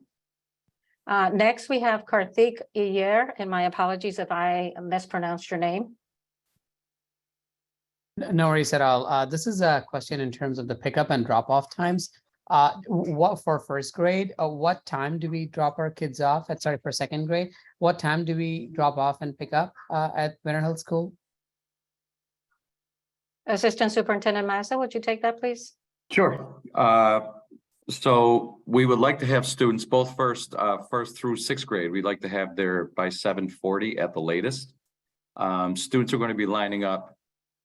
Next, we have Karthik Iyer, and my apologies if I mispronounced your name. No worries at all. This is a question in terms of the pickup and drop off times. What for first grade, what time do we drop our kids off at, sorry, for second grade? What time do we drop off and pick up at Winter Hill School? Assistant Superintendent Mazza, would you take that, please? Sure. So we would like to have students both first through sixth grade. We'd like to have there by 7:40 at the latest. Students are going to be lining up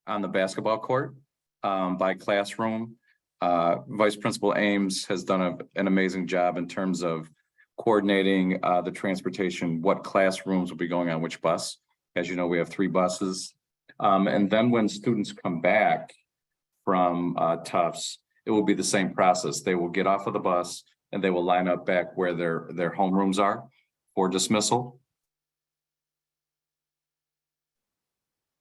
on the basketball court by classroom. Vice Principal Ames has done an amazing job in terms of coordinating the transportation, what classrooms will be going on which bus. As you know, we have 3 buses. And then when students come back from Tufts, it will be the same process. They will get off of the bus and they will line up back where their homerooms are for dismissal.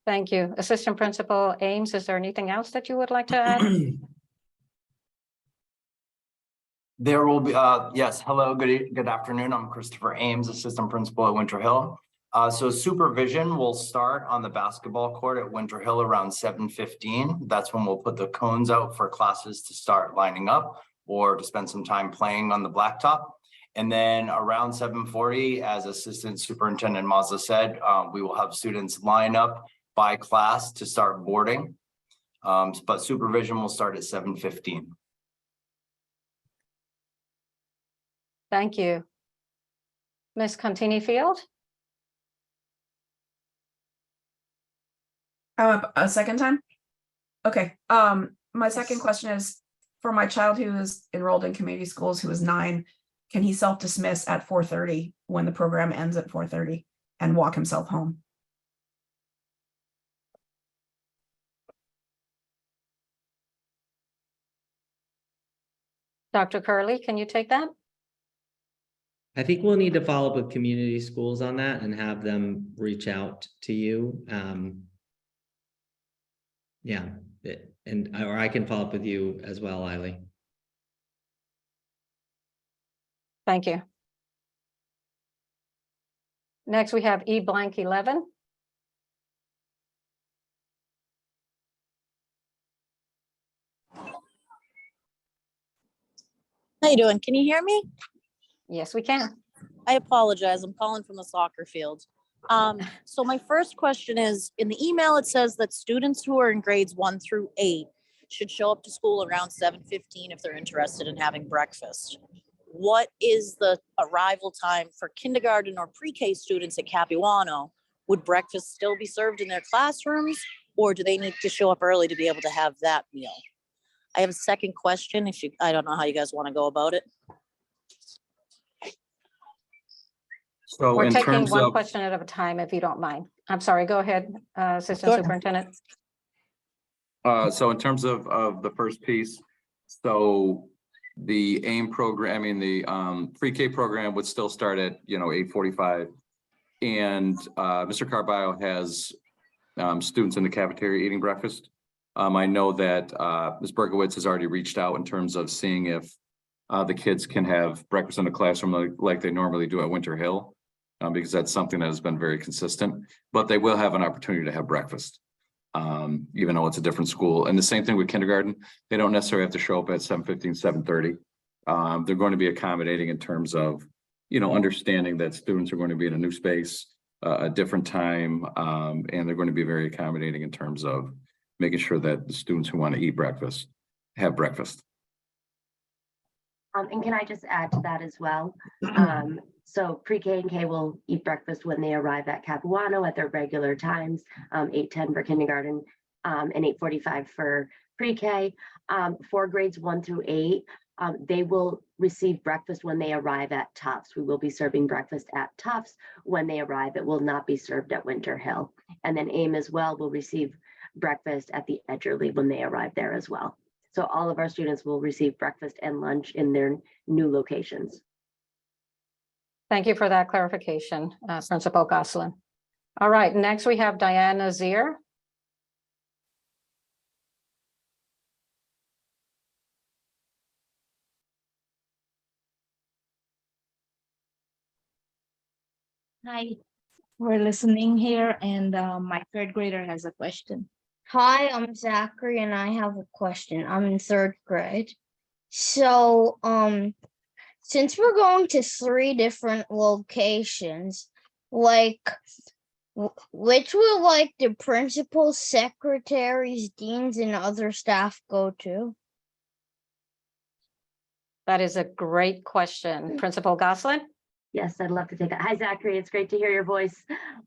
Thank you. Assistant Principal Ames, is there anything else that you would like to add? There will be, yes, hello, good afternoon. I'm Christopher Ames, Assistant Principal at Winter Hill. So supervision will start on the basketball court at Winter Hill around 7:15. That's when we'll put the cones out for classes to start lining up or to spend some time playing on the blacktop. And then around 7:40, as Assistant Superintendent Mazza said, we will have students line up by class to start boarding. But supervision will start at 7:15. Thank you. Ms. Contini-Field? A second time? Okay. My second question is for my child who is enrolled in community schools who is 9, can he self-dismiss at 4:30 when the program ends at 4:30 and walk himself home? Dr. Curley, can you take that? I think we'll need to follow up with community schools on that and have them reach out to you. Yeah, or I can follow up with you as well, Eiley. Thank you. Next, we have E-11. How you doing? Can you hear me? Yes, we can. I apologize. I'm calling from the soccer field. So my first question is, in the email, it says that students who are in grades 1 through 8 should show up to school around 7:15 if they're interested in having breakfast. What is the arrival time for kindergarten or pre-K students at Capuano? Would breakfast still be served in their classrooms, or do they need to show up early to be able to have that meal? I have a second question. I don't know how you guys want to go about it. So we're in taking terms one of, question at a time, if you don't mind. I'm sorry, go ahead, Assistant Superintendent. So in terms of the first piece, so the AIM program, the pre-K program would still start at 8:45, and Mr. Carballo has students in the cafeteria eating breakfast. I know that Ms. Berkowitz has already reached out in terms of seeing if the kids can have breakfast in the classroom like they normally do at Winter Hill. because that's something that has been very consistent, but they will have an opportunity to have breakfast. Even though it's a different school. And the same thing with kindergarten, they don't necessarily have to show up at 7:15, 7:30. They're going to be accommodating in terms of, understanding that students are going to be in a new space, a different time, and they're going to be very accommodating in terms of making sure that the students who want to eat breakfast have breakfast. And can I just add to that as well? So pre-K and K will eat breakfast when they arrive at Capuano at their regular times, 8:10 for kindergarten, and 8:45 for pre-K. For grades 1 through 8, they will receive breakfast when they arrive at Tufts. We will be serving breakfast at Tufts when they arrive. It will not be served at Winter Hill. And then AIM as well will receive breakfast at the Edgerly when they arrive there as well. So all of our students will receive breakfast and lunch in their new locations. Thank you for that clarification, Principal Goslin. All right, next we have Diane Nazir. Hi, we're listening here, and my third grader has a question. Hi, I'm Zachary, and I have a question. I'm in third grade. So, since we're going to 3 different locations, like, which will like the principals, secretaries, deans, and other staff go to? That is a great question. Principal Goslin? Yes, I'd love to take that. Hi, Zachary. It's great to hear your voice.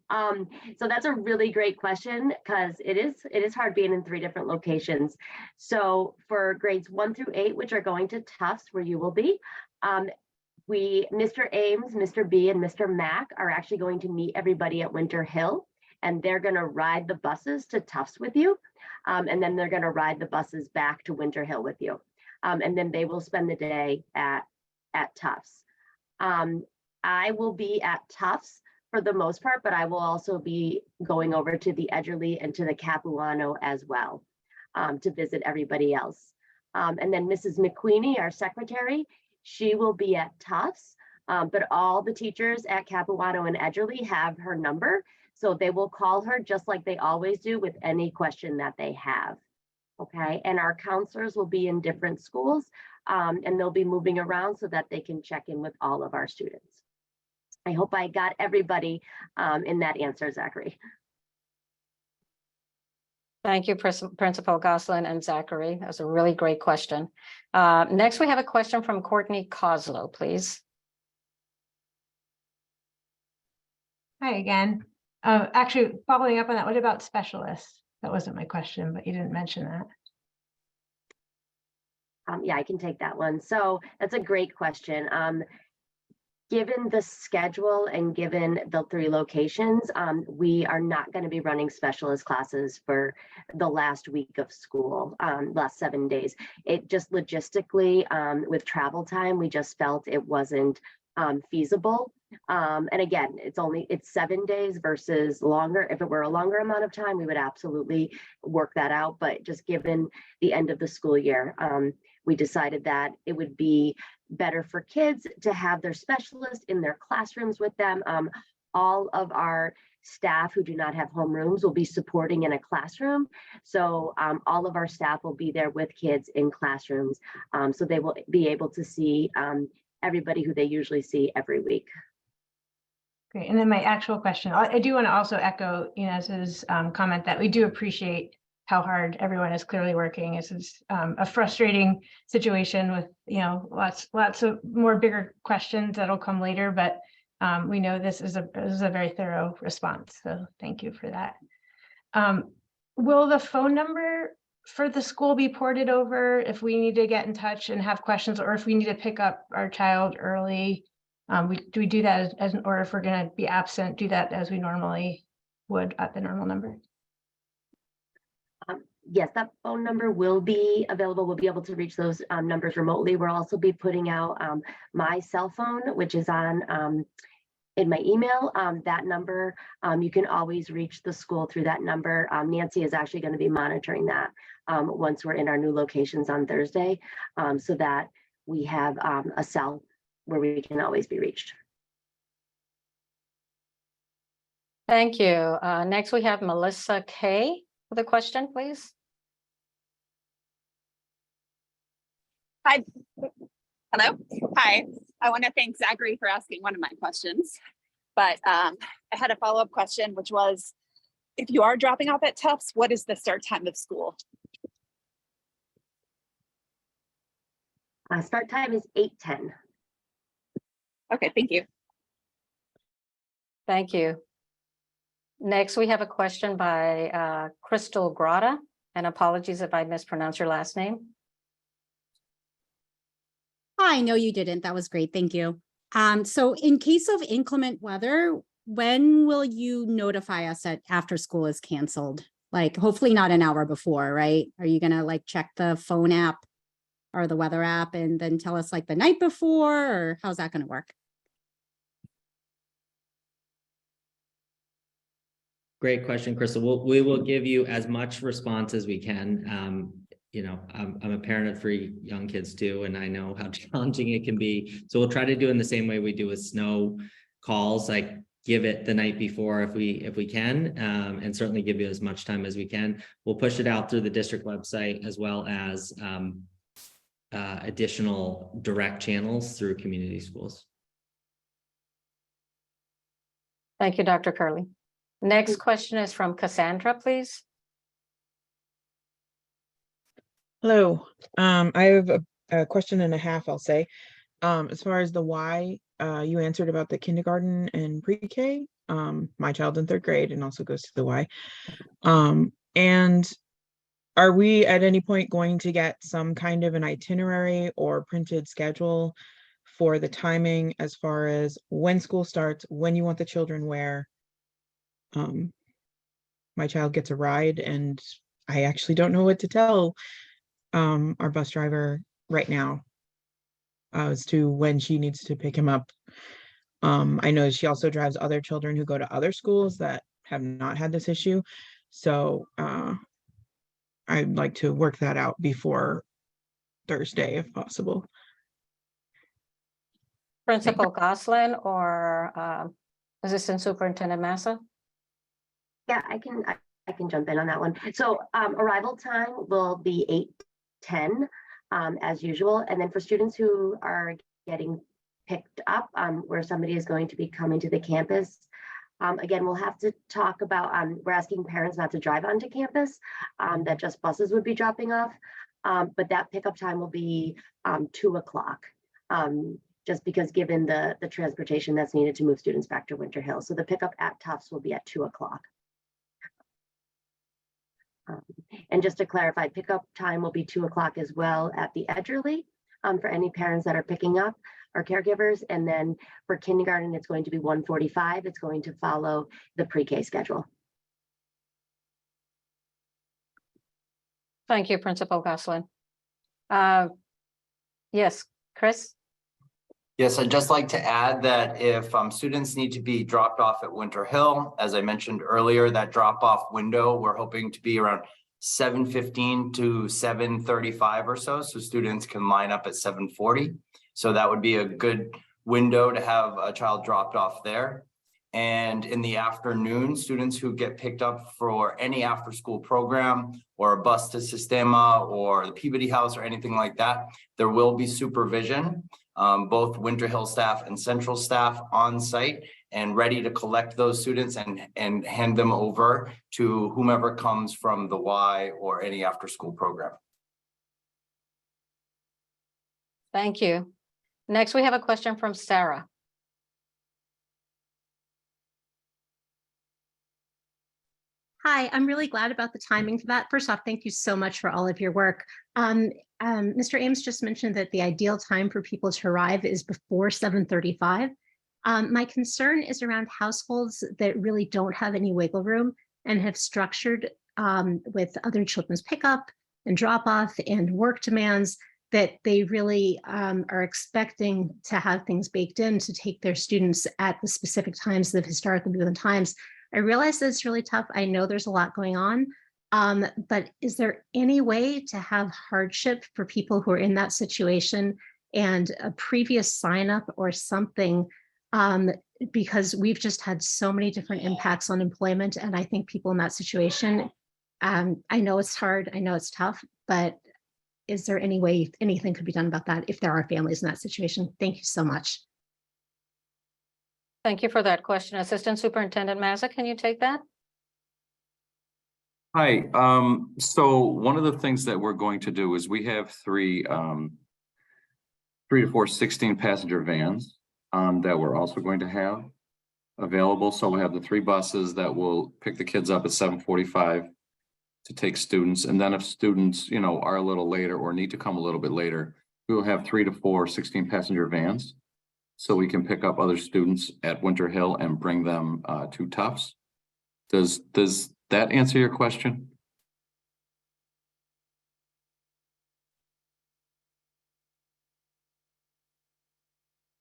So that's a really great question because it is hard being in 3 different locations. So for grades 1 through 8, which are going to Tufts, where you will be, Mr. Ames, Mr. B, and Mr. Mack are actually going to meet everybody at Winter Hill, and they're going to ride the buses to Tufts with you, and then they're going to ride the buses back to Winter Hill with you, and then they will spend the day at Tufts. I will be at Tufts for the most part, but I will also be going over to the Edgerly and to the Capuano as well to visit everybody else. And then Mrs. McQueenie, our secretary, she will be at Tufts, but all the teachers at Capuano and Edgerly have her number, so they will call her just like they always do with any question that they have. Okay, and our counselors will be in different schools, and they'll be moving around so that they can check in with all of our students. I hope I got everybody in that answer, Zachary. Thank you, Principal Goslin and Zachary. That was a really great question. Next, we have a question from Courtney Coslow, please. Hi again. Actually, following up on that, what about specialists? That wasn't my question, but you didn't mention that. Yeah, I can take that one. So that's a great question. Given the schedule and given the 3 locations, we are not going to be running specialist classes for the last week of school, last 7 days. It just logistically, with travel time, we just felt it wasn't feasible. And again, it's 7 days versus longer. If it were a longer amount of time, we would absolutely work that out. But just given the end of the school year, we decided that it would be better for kids to have their specialist in their classrooms with them. All of our staff who do not have homerooms will be supporting in a classroom. So all of our staff will be there with kids in classrooms. So they will be able to see everybody who they usually see every week. Great. And then my actual question, I do want to also echo Inez's comment that we do appreciate how hard everyone is clearly working. It's a frustrating situation with, lots of more bigger questions that'll come later, but we know this is a very thorough response. So thank you for that. Will the phone number for the school be ported over if we need to get in touch and have questions, or if we need to pick up our child early? Do we do that or if we're going to be absent, do that as we normally would at the normal number? Yes, that phone number will be available. We'll be able to reach those numbers remotely. We'll also be putting out my cell phone, which is on in my email. That number, you can always reach the school through that number. Nancy is actually going to be monitoring that once we're in our new locations on Thursday, so that we have a cell where we can always be reached. Thank you. Next, we have Melissa Kay with a question, please. Hi. Hello. Hi. I want to thank Zachary for asking one of my questions, but I had a follow-up question, which was, if you are dropping off at Tufts, what is the start time of school? Start time is 8:10. Okay, thank you. Thank you. Next, we have a question by Crystal Grotta, and apologies if I mispronounce your last name. Hi, no, you didn't. That was great. Thank you. So in case of inclement weather, when will you notify us that after school is canceled? Like, hopefully not an hour before, right? Are you gonna like check the phone app or the weather app and then tell us like the night before, or how's that gonna work? Great question, Crystal. We will give you as much response as we can. You know, I'm a parent of 3 young kids too, and I know how challenging it can be. So we'll try to do in the same way we do with snow calls, like give it the night before if we can, and certainly give you as much time as we can. We'll push it out through the district website as well as additional direct channels through community schools. Thank you, Dr. Curley. Next question is from Cassandra, please. Hello. I have a question and a half, I'll say. As far as the why, you answered about the kindergarten and pre-K. My child's in 3rd grade and also goes to the Y. And are we at any point going to get some kind of an itinerary or printed schedule for the timing as far as when school starts, when you want the children where? My child gets a ride and I actually don't know what to tell our bus driver right now as to when she needs to pick him up. I know she also drives other children who go to other schools that have not had this issue. So I'd like to work that out before Thursday if possible. Principal Goslin or Assistant Superintendent Massa? Yeah, I can jump in on that one. So arrival time will be 8:10 as usual. And then for students who are getting picked up, where somebody is going to be coming to the campus, again, we'll have to talk about, we're asking parents not to drive onto campus, that just buses would be dropping off. But that pickup time will be 2 o'clock, just because given the transportation that's needed to move students back to Winter Hill. So the pickup at Tufts will be at 2 o'clock. And just to clarify, pickup time will be 2 o'clock as well at the Edgerly for any parents that are picking up or caregivers. And then for kindergarten, it's going to be 1:45. It's going to follow the pre-K schedule. Thank you, Principal Goslin. Yes, Chris? Yes, I'd just like to add that if students need to be dropped off at Winter Hill, as I mentioned earlier, that drop-off window, we're hoping to be around 7:15 to 7:35 or so students can line up at 7:40. So that would be a good window to have a child dropped off there. And in the afternoon, students who get picked up for any after-school program or a bus to Sistema or the Peabody House or anything like that, there will be supervision. Both Winter Hill staff and Central staff on site and ready to collect those students and hand them over to whomever comes from the Y or any after school program. Thank you. Next, we have a question from Sarah. Hi, I'm really glad about the timing for that. First off, thank you so much for all of your work. Mr. Ames just mentioned that the ideal time for people to arrive is before 7:35. My concern is around households that really don't have any wiggle room and have structured with other children's pickup and drop off and work demands that they really are expecting to have things baked in to take their students at the specific times that have historically been the times. I realize that it's really tough. I know there's a lot going on, but is there any way to have hardship for people who are in that situation and a previous sign up or something because we've just had so many different impacts on employment. And I think people in that situation, I know it's hard, I know it's tough, but is there any way anything could be done about that if there are families in that situation? Thank you so much. Thank you for that question. Assistant Superintendent Mazza, can you take that? Hi, so one of the things that we're going to do is we have three to four 16-passenger vans that we're also going to have available. So we have the 3 buses that will pick the kids up at 7:45 to take students. And then if students, you know, are a little later or need to come a little bit later, we will have 3 to 4 16-passenger vans. So we can pick up other students at Winter Hill and bring them to Tufts. Does that answer your question?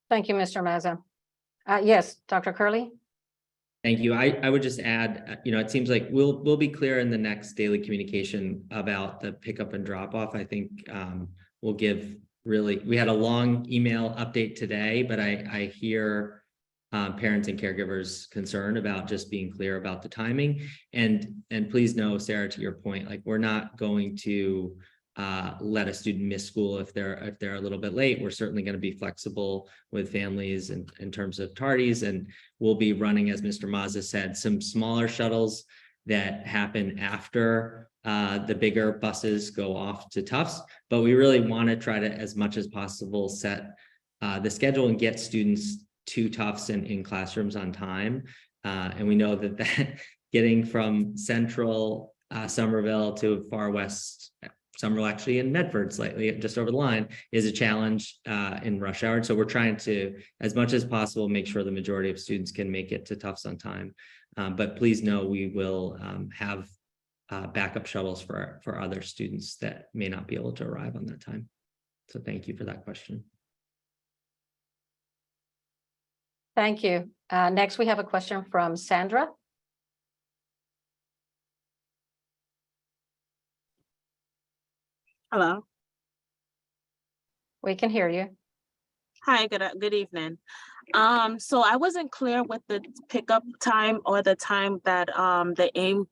Thank you, Mr. Mazza. Yes, Dr. Curley? Thank you. I would just add, you know, it seems like we'll be clear in the next daily communication about the pickup and drop off. I think we'll give we had a long email update today, but I hear parents and caregivers concerned about just being clear about the timing. And please know, Sarah, to your point, like we're not going to let a student miss school if they're a little bit late. We're certainly going to be flexible with families in terms of tardies, and we'll be running, as Mr. Mazza said, some smaller shuttles that happen after the bigger buses go off to Tufts. But we really want to try to, as much as possible, set the schedule and get students to Tufts and in classrooms on time. And we know that getting from central Somerville to far west Somerville, actually in Medford, slightly just over the line, is a challenge in rush hour. So we're trying to, as much as possible, make sure the majority of students can make it to Tufts on time. But please know we will have backup shuttles for other students that may not be able to arrive on that time. So thank you for that question. Thank you. Next, we have a question from Sandra. Hello. We can hear you. Hi, good evening. So I wasn't clear with the pickup time or the time that the AIM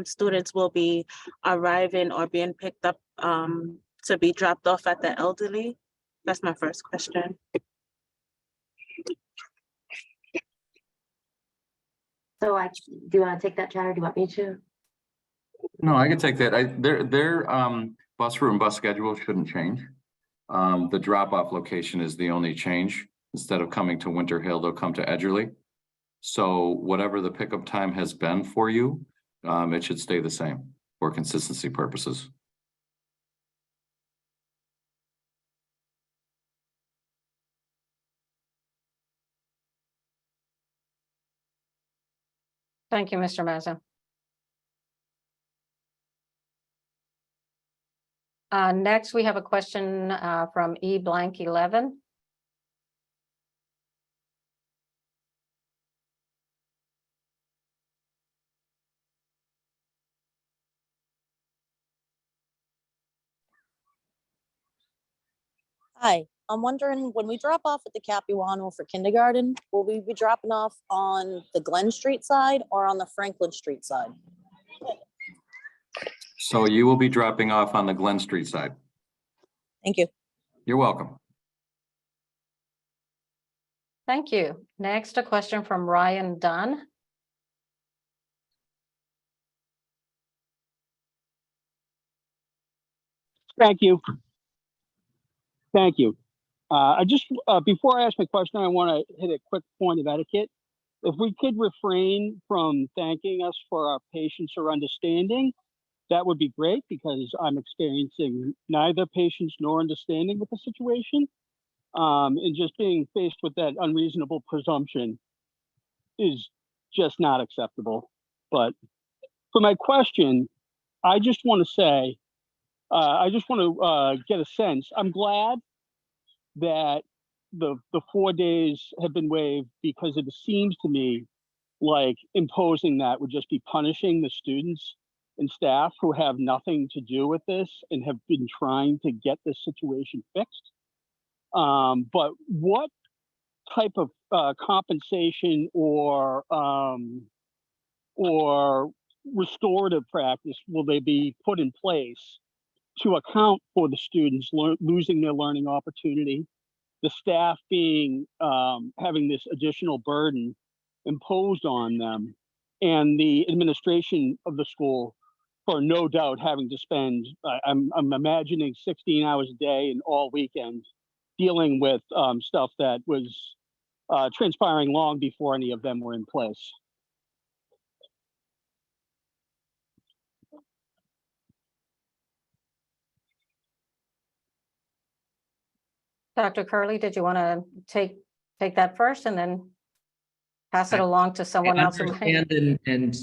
students will be arriving or being picked up to be dropped off at the elderly. That's my first question. So do you want to take that, Chad, or do you want me to? No, I can take that. Their bus route and bus schedule shouldn't change. The drop-off location is the only change. Instead of coming to Winter Hill, they'll come to Edgerly. So whatever the pickup time has been for you, it should stay the same for consistency purposes. Thank you, Mr. Mazza. Next, we have a question from E-11. Hi, I'm wondering, when we drop off at the Capuano for kindergarten, will we be dropping off on the Glen Street side or on the Franklin Street side? So you will be dropping off on the Glen Street side. Thank you. You're welcome. Thank you. Next, a question from Ryan Dunn. Thank you. Thank you. I just, before I ask my question, I want to hit a quick point of etiquette. If we could refrain from thanking us for our patience or understanding, that would be great, because I'm experiencing neither patience nor understanding with the situation. And just being faced with that unreasonable presumption is just not acceptable. But for my question, I just want to say, I just want to get a sense. I'm glad that the 4 days have been waived, because it seems to me like imposing that would just be punishing the students and staff who have nothing to do with this and have been trying to get this situation fixed. But what type of compensation or restorative practice will they be put in place to account for the students losing their learning opportunity, the staff being having this additional burden imposed on them, and the administration of the school for no doubt having to spend, I'm imagining 16 hours a day and all weekends dealing with stuff that was transpiring long before any of them were in place. Dr. Curley, did you want to take that first and then pass it along to someone else? Who might- Understand and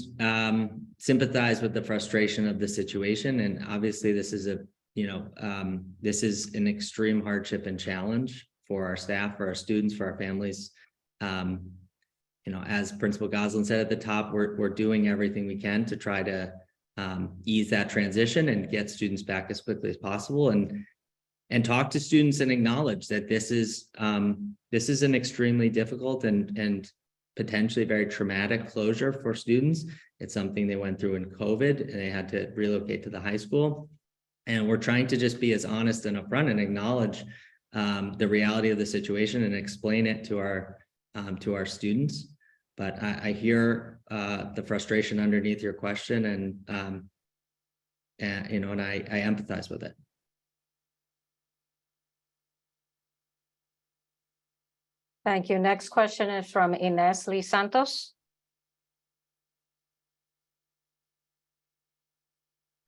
sympathize with the frustration of the situation. And obviously this is this is an extreme hardship and challenge for our staff, for our students, for our families. As Principal Goslin said at the top, we're doing everything we can to try to ease that transition and get students back as quickly as possible, and talk to students and acknowledge that this is an extremely difficult and potentially very traumatic closure for students. It's something they went through in COVID and they had to relocate to the high school. And we're trying to just be as honest and upfront and acknowledge the reality of the situation and explain it to our students. But I hear the frustration underneath your question, and I empathize with it. Thank you. Next question is from Ines Lee Santos.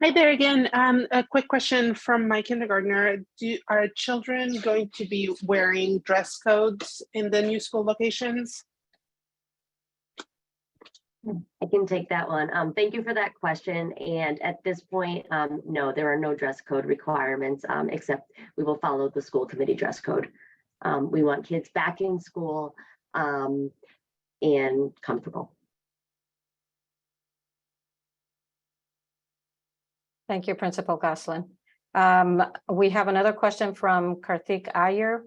Hi there again. A quick question from my kindergartner. Are children going to be wearing dress codes in the new school locations? I can take that one. Thank you for that question. And at this point, no, there are no dress code requirements, except we will follow the school committee dress code. We want kids back in school and comfortable. Thank you, Principal Goslin. We have another question from Karthik Iyer.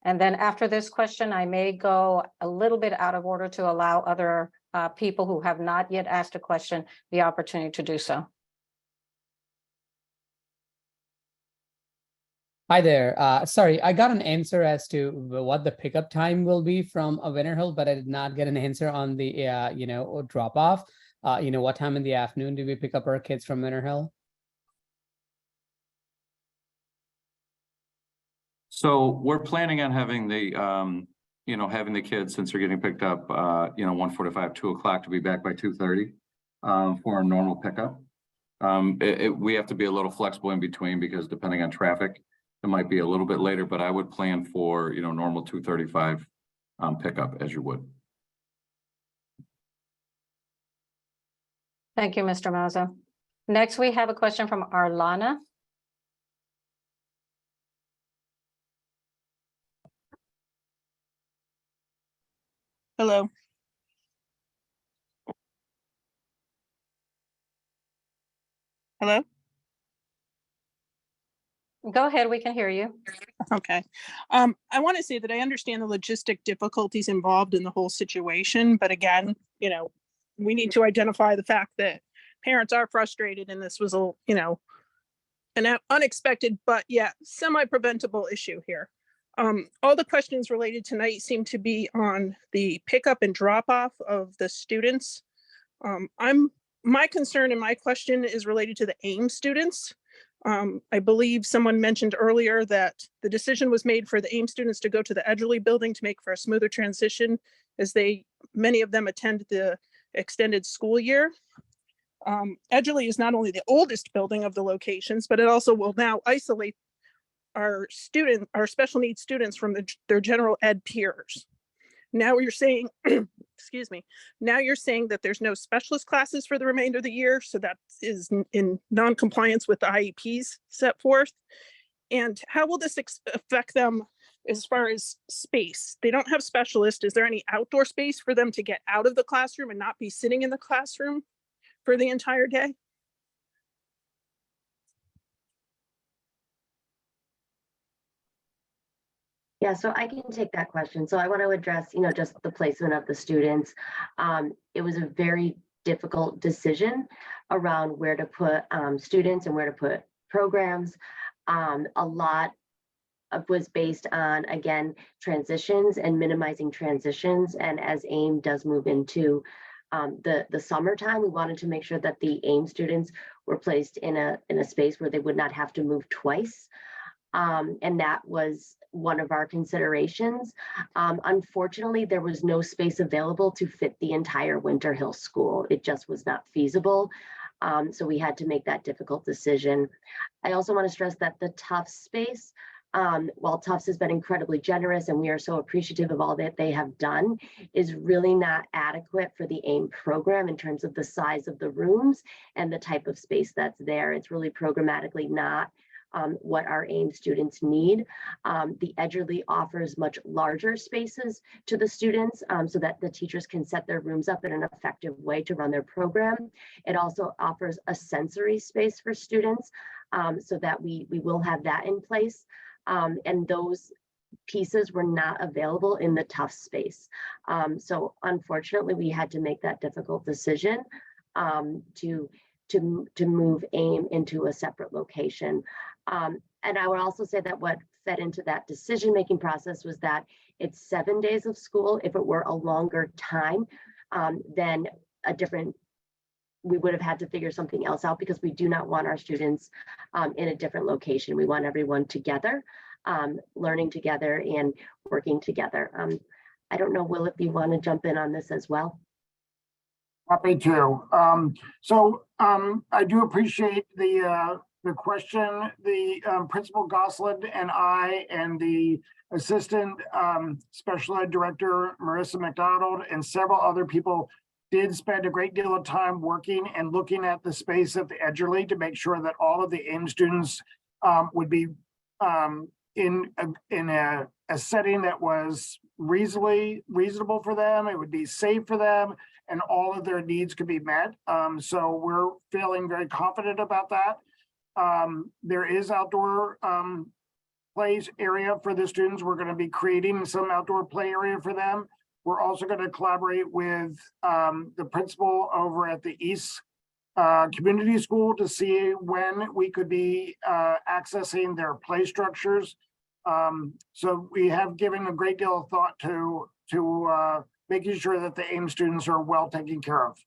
And then after this question, I may go a little bit out of order to allow other people who have not yet asked a question the opportunity to do so. Hi there. Sorry, I got an answer as to what the pickup time will be from Winter Hill, but I did not get an answer on the drop off. What time in the afternoon do we pick up our kids from Winter Hill? So we're planning on having the having the kids, since they're getting picked up 1:45, 2 o'clock, to be back by 2:30 for a normal pickup. We have to be a little flexible in between because depending on traffic, it might be a little bit later, but I would plan for normal 2:35 pickup as you would. Thank you, Mr. Mazza. Next, we have a question from Arlana. Hello. Hello? Go ahead, we can hear you. Okay. I want to say that I understand the logistic difficulties involved in the whole situation, but again, we need to identify the fact that parents are frustrated and this was an unexpected, but yet semi-preventable issue here. All the questions related tonight seem to be on the pickup and drop off of the students. My concern and my question is related to the AIM students. I believe someone mentioned earlier that the decision was made for the AIM students to go to the Edgerly building to make for a smoother transition, as many of them attend the extended school year. Edgerly is not only the oldest building of the locations, but it also will now isolate our special needs students from their general ed peers. Now you're saying, excuse me, now you're saying that there's no specialist classes for the remainder of the year. So that is in non-compliance with the IEPs set forth. And how will this affect them as far as space? They don't have specialists. Is there any outdoor space for them to get out of the classroom and not be sitting in the classroom for the entire day? Yeah, so I can take that question. So I want to address, just the placement of the students. It was a very difficult decision around where to put students and where to put programs. A lot was based on, again, transitions and minimizing transitions. And as AIM does move into the summertime, we wanted to make sure that the AIM students were placed in a space where they would not have to move twice. And that was one of our considerations. Unfortunately, there was no space available to fit the entire Winter Hill School. It just was not feasible. So we had to make that difficult decision. I also want to stress that the Tufts space, while Tufts has been incredibly generous and we are so appreciative of all that they have done, is really not adequate for the AIM program in terms of the size of the rooms and the type of space that's there. It's really programmatically not what our AIM students need. The Edgerly offers much larger spaces to the students so that the teachers can set their rooms up in an effective way to run their program. It also offers a sensory space for students so that we will have that in place. And those pieces were not available in the Tufts space. So unfortunately, we had to make that difficult decision to move AIM into a separate location. And I would also say that what fed into that decision-making process was that it's 7 days of school. If it were a longer time, then we would have had to figure something else out, because we do not want our students in a different location. We want everyone together, learning together and working together. I don't know, Will, if you want to jump in on this as well. Happy to. I do appreciate the question. The Principal Gosselin and I and the Assistant Special Ed Director, Marissa McDonald, and several other people did spend a great deal of time working and looking at the space of the Edgerly to make sure that all of the AIM students would be in a setting that was reasonable for them. It would be safe for them, and all of their needs could be met. So we're feeling very confident about that. There is outdoor play area for the students. We're going to be creating some outdoor play area for them. We're also going to collaborate with the principal over at the East Community School to see when we could be accessing their play structures. So we have given a great deal of thought to making sure that the AIM students are well taken care of.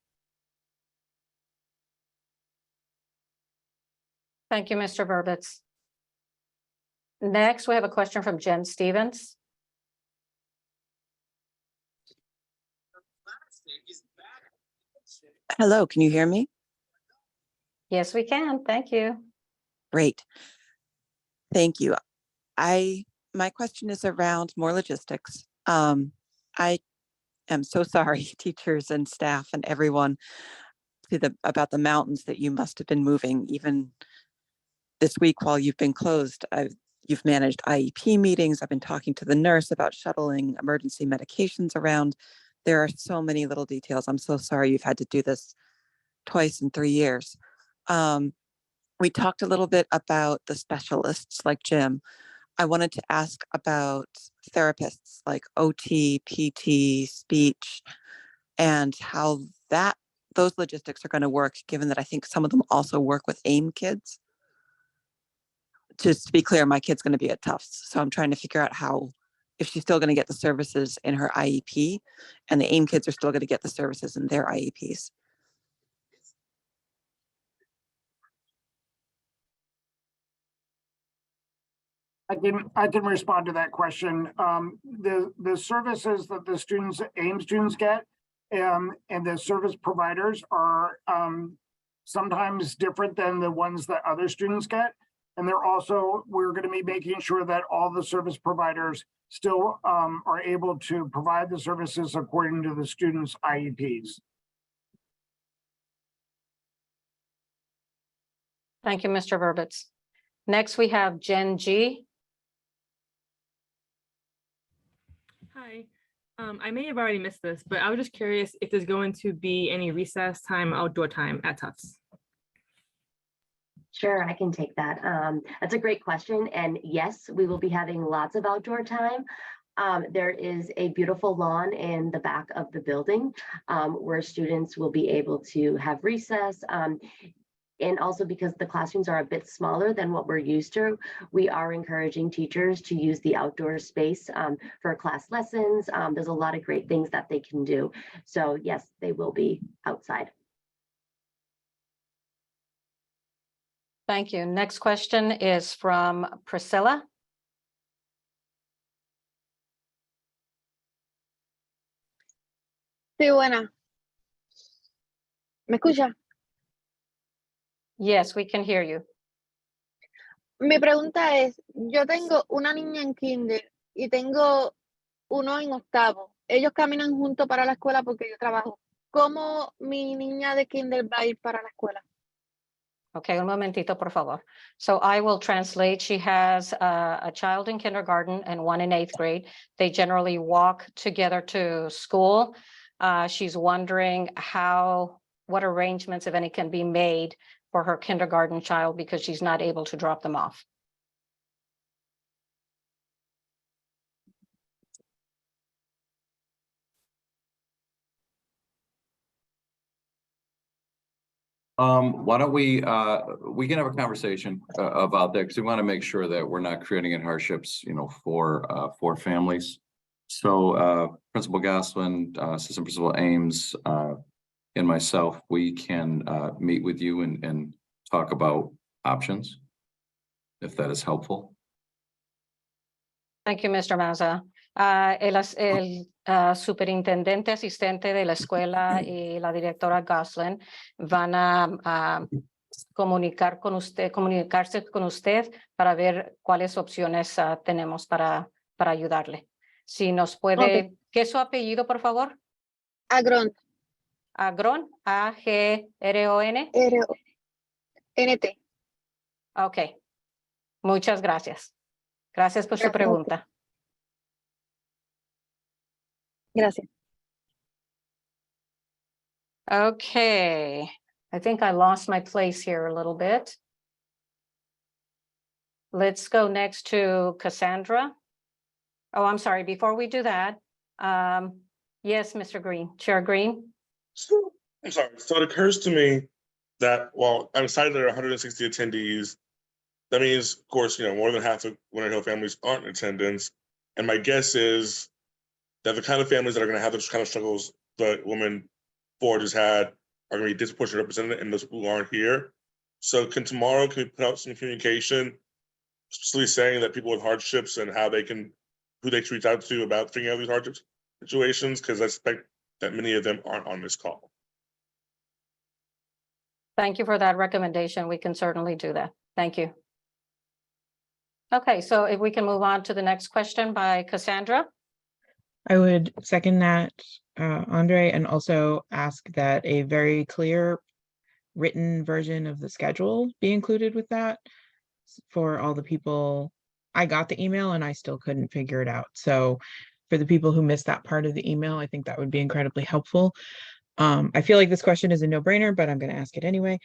Thank you, Mr. Burbitz. Next, we have a question from Jen Stevens. Hello, can you hear me? Yes, we can. Thank you. Great. Thank you. My question is around more logistics. I am so sorry, teachers and staff and everyone, about the mountains that you must have been moving even this week while you've been closed. You've managed IEP meetings. I've been talking to the nurse about shuttling emergency medications around. There are so many little details. I'm so sorry you've had to do this twice in 3 years. We talked a little bit about the specialists like Jim. I wanted to ask about therapists like OT, PT, speech, and how those logistics are going to work, given that I think some of them also work with AIM kids. Just to be clear, my kid's going to be at Tufts, so I'm trying to figure out if she's still going to get the services in her IEP, and the AIM kids are still going to get the services in their IEPs. I can respond to that question. The services that the AIM students get and the service providers are sometimes different than the ones that other students get. And we're going to be making sure that all the service providers still are able to provide the services according to the students' IEPs. Thank you, Mr. Burbitz. Next, we have Jen G. Hi, I may have already missed this, but I was just curious if there's going to be any recess time, outdoor time at Tufts. Sure, I can take that. That's a great question. And yes, we will be having lots of outdoor time. There is a beautiful lawn in the back of the building where students will be able to have recess. And also because the classrooms are a bit smaller than what we're used to, we are encouraging teachers to use the outdoor space for class lessons. There's a lot of great things that they can do. So yes, they will be outside. Thank you. Next question is from Priscilla. Sí, buena. ¿Me escucha? Yes, we can hear you. Mi pregunta es, yo tengo una niña en kinder y tengo uno en octavo. Ellos caminan juntos para la escuela porque yo trabajo. ¿Cómo mi niña de kinder va a ir para la escuela? Okay, un momentito, por favor. So I will translate. She has a child in kindergarten and one in 8th grade. They generally walk together to school. She's wondering what arrangements, if any, can be made for her kindergarten child because she's not able to drop them off. Why don't we can have a conversation about that because we want to make sure that we're not creating any hardships, for families. So Principal Goslin, Assistant Principal Ames, and myself, we can meet with you and talk about options, if that is helpful. Thank you, Mr. Maza. El superintendente asistente de la escuela y la directora Goslin van a comunicarse con usted para ver cuáles opciones tenemos para ayudarle. Si nos puede, ¿qué es su apellido, por favor? Agrón. Agrón, A-G-R-O-N. N-T. Ok, muchas gracias. Gracias por su pregunta. Gracias. Okay, I think I lost my place here a little bit. Let's go next to Cassandra. Oh, I'm sorry, before we do that, yes, Mr. Green, Chair Green. So, I'm sorry, so it occurs to me that, well, I'm excited there are 160 attendees. That means, of course, more than half of Winter Hill families aren't in attendance. And my guess is that the kind of families that are going to have those kind of struggles the woman Ford has had are going to be disproportionately represented in those who aren't here. So can we put out some communication specifically saying that people with hardships and who they can reach out to about figuring out these hardship situations? Because I suspect that many of them aren't on this call. Thank you for that recommendation. We can certainly do that. Thank you. Okay, so if we can move on to the next question by Cassandra. I would second that, Andre, and also ask that a very clear written version of the schedule be included with that for all the people. I got the email and I still couldn't figure it out. So for the people who missed that part of the email, I think that would be incredibly helpful. I feel like this question is a no-brainer, but I'm going to ask it anyway.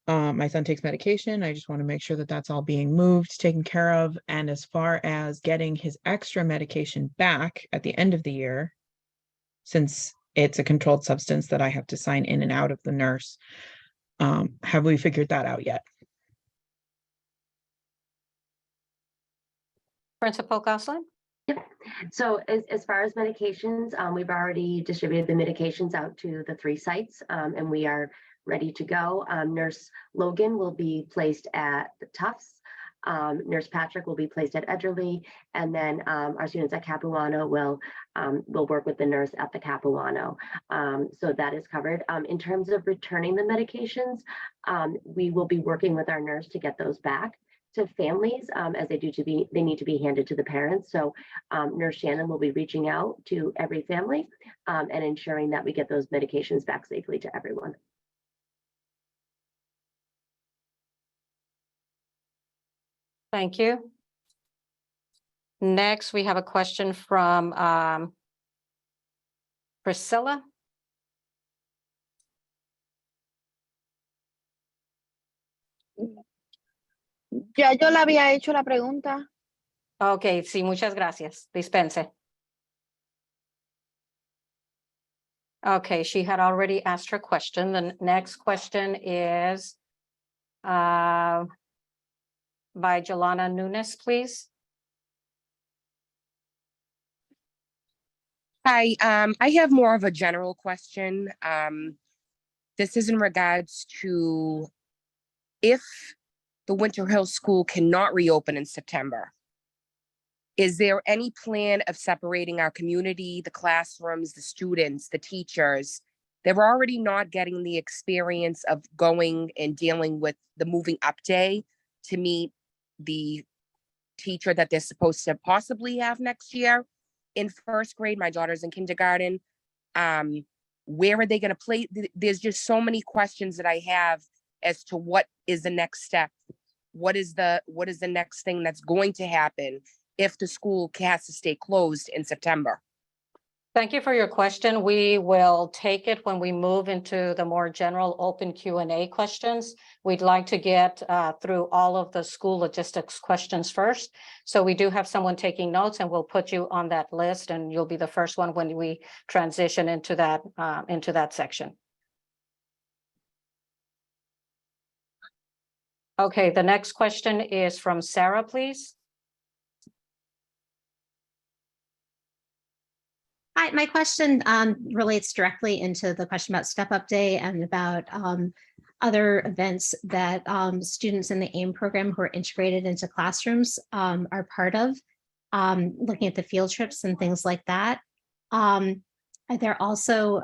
My son takes medication. I just want to make sure that that's all being moved, taken care of. And as far as getting his extra medication back at the end of the year, since it's a controlled substance that I have to sign in and out of the nurse, have we figured that out yet? Principal Goslin? Yep. So as far as medications, we've already distributed the medications out to the 3 sites, and we are ready to go. Nurse Logan will be placed at the Tufts. Nurse Patrick will be placed at Edgerly, and then our students at Capuano will work with the nurse at the Capuano. So that is covered. In terms of returning the medications, we will be working with our nurse to get those back to families as they need to be handed to the parents. So Nurse Shannon will be reaching out to every family and ensuring that we get those medications back safely to everyone. Thank you. Next, we have a question from Priscilla. Ya yo le había hecho la pregunta. Okay, sí, muchas gracias. Dispense. Okay, she had already asked her question. The next question is by Jelana Nunes, please. Hi, I have more of a general question. This is in regards to if the Winter Hill School cannot reopen in September. Is there any plan of separating our community, the classrooms, the students, the teachers? They're already not getting the experience of going and dealing with the moving up day to meet the teacher that they're supposed to possibly have next year in first grade. My daughter's in kindergarten. Where are they going to play? There's just so many questions that I have as to what is the next step. What is the next thing that's going to happen if the school has to stay closed in September? Thank you for your question. We will take it when we move into the more general open Q&A questions. We'd like to get through all of the school logistics questions first. So we do have someone taking notes, and we'll put you on that list, and you'll be the first one when we transition into that section. Okay, the next question is from Sarah, please. Hi, my question relates directly into the question about Step Up Day and about other events that students in the AIM program who are integrated into classrooms are part of, looking at the field trips and things like that. They're also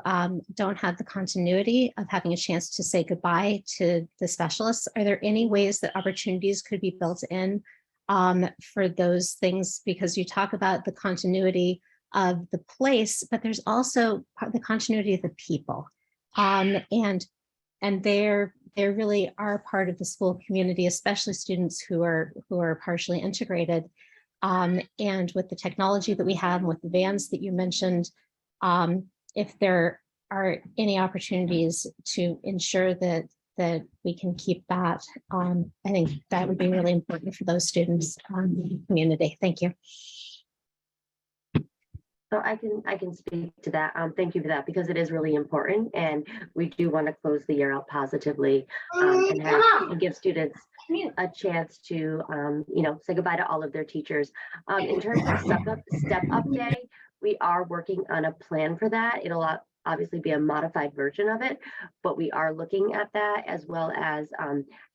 don't have the continuity of having a chance to say goodbye to the specialists. Are there any ways that opportunities could be built in for those things? Because you talk about the continuity of the place, but there's also the continuity of the people. And they really are part of the school community, especially students who are partially integrated. And with the technology that we have and with the vans that you mentioned, if there are any opportunities to ensure that we can keep that, I think that would be really important for those students in the community. Thank you. So I can speak to that. Thank you for that, because it is really important, and we do want to close the year out positively and give students a chance to say goodbye to all of their teachers. In terms of Step Up Day, we are working on a plan for that. It'll obviously be a modified version of it, but we are looking at that, as well as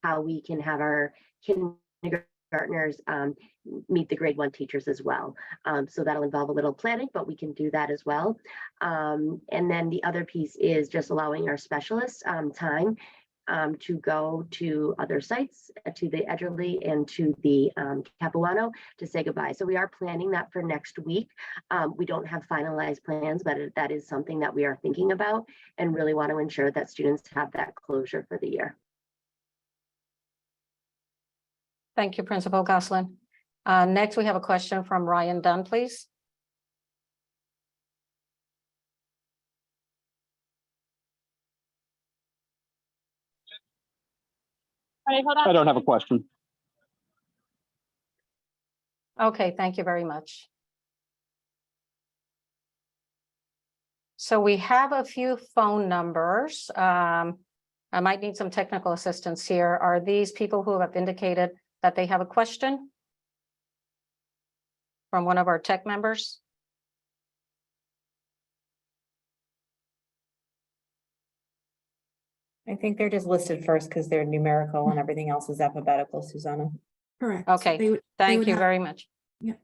how we can have our kindergartners meet the grade 1 teachers as well. So that'll involve a little planning, but we can do that as well. And then the other piece is just allowing our specialists time to go to other sites, to the Edgerly and to the Capuano, to say goodbye. So we are planning that for next week. We don't have finalized plans, but that is something that we are thinking about and really want to ensure that students have that closure for the year. Thank you, Principal Goslin. Next, we have a question from Ryan Dunn, please. All right, hold on. I don't have a question. Okay, thank you very much. So we have a few phone numbers. I might need some technical assistance here. Are these people who have indicated that they have a question from one of our tech members? I think they're just listed first because they're numerical and everything else is alphabetical, Susanna. Correct. Okay, thank you very much. Yeah.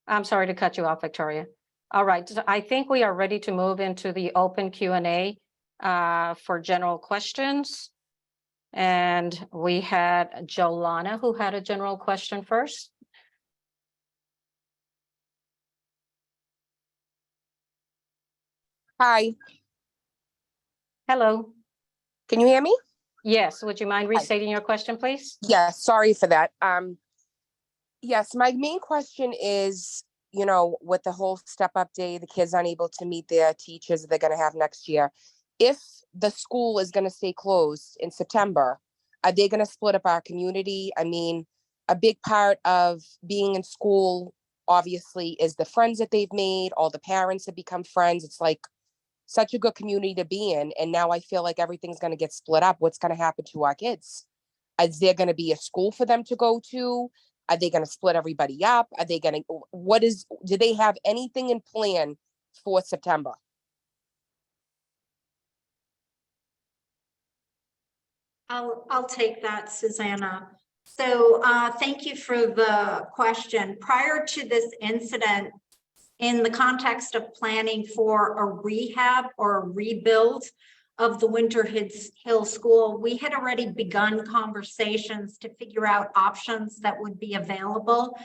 I'm sorry to cut you off, Victoria. All right, so I think we are ready to move into the open Q&A for general questions. And we had Jolana who had a general question first. Hi. Hello. Can you hear me? Yes, would you mind restating your question, please? Yes, sorry for that. Yes, my main question is, with the whole Step Up Day, the kids unable to meet their teachers that they're going to have next year. If the school is going to stay closed in September, Are they going to split up our community? I mean, a big part of being in school, obviously, is the friends that they've made, all the parents have become friends. It's like such a good community to be in. And now I feel like everything's going to get split up. What's going to happen to our kids? Is there going to be a school for them to go to? Are they going to split everybody up? Are they going to, do they have anything in plan for September? I'll take that, Susanna. So thank you for the question. Prior to this incident, in the context of planning for a rehab or a rebuild of the Winter Hill School, we had already begun conversations to figure out options that would be available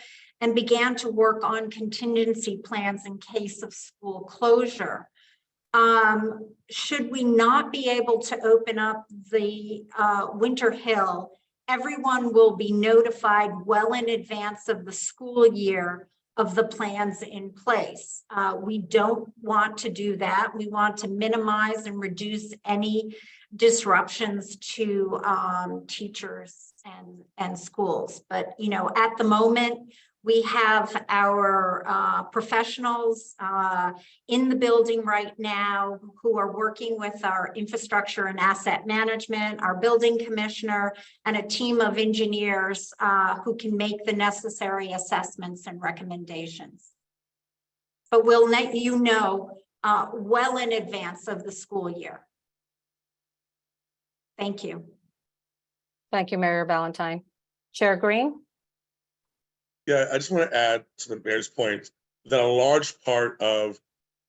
and began to work on contingency plans in case of school closure. Should we not be able to open up the Winter Hill, everyone will be notified well in advance of the school year of the plans in place. We don't want to do that. We want to minimize and reduce any disruptions to teachers and schools. But, you know, at the moment, we have our professionals in the building right now who are working with our infrastructure and asset management, our building commissioner, and a team of engineers who can make the necessary assessments and recommendations. But we'll let you know well in advance of the school year. Thank you. Thank you, Mayor Ballantyne. Chair Green? Yeah, I just want to add to the mayor's point that a large part of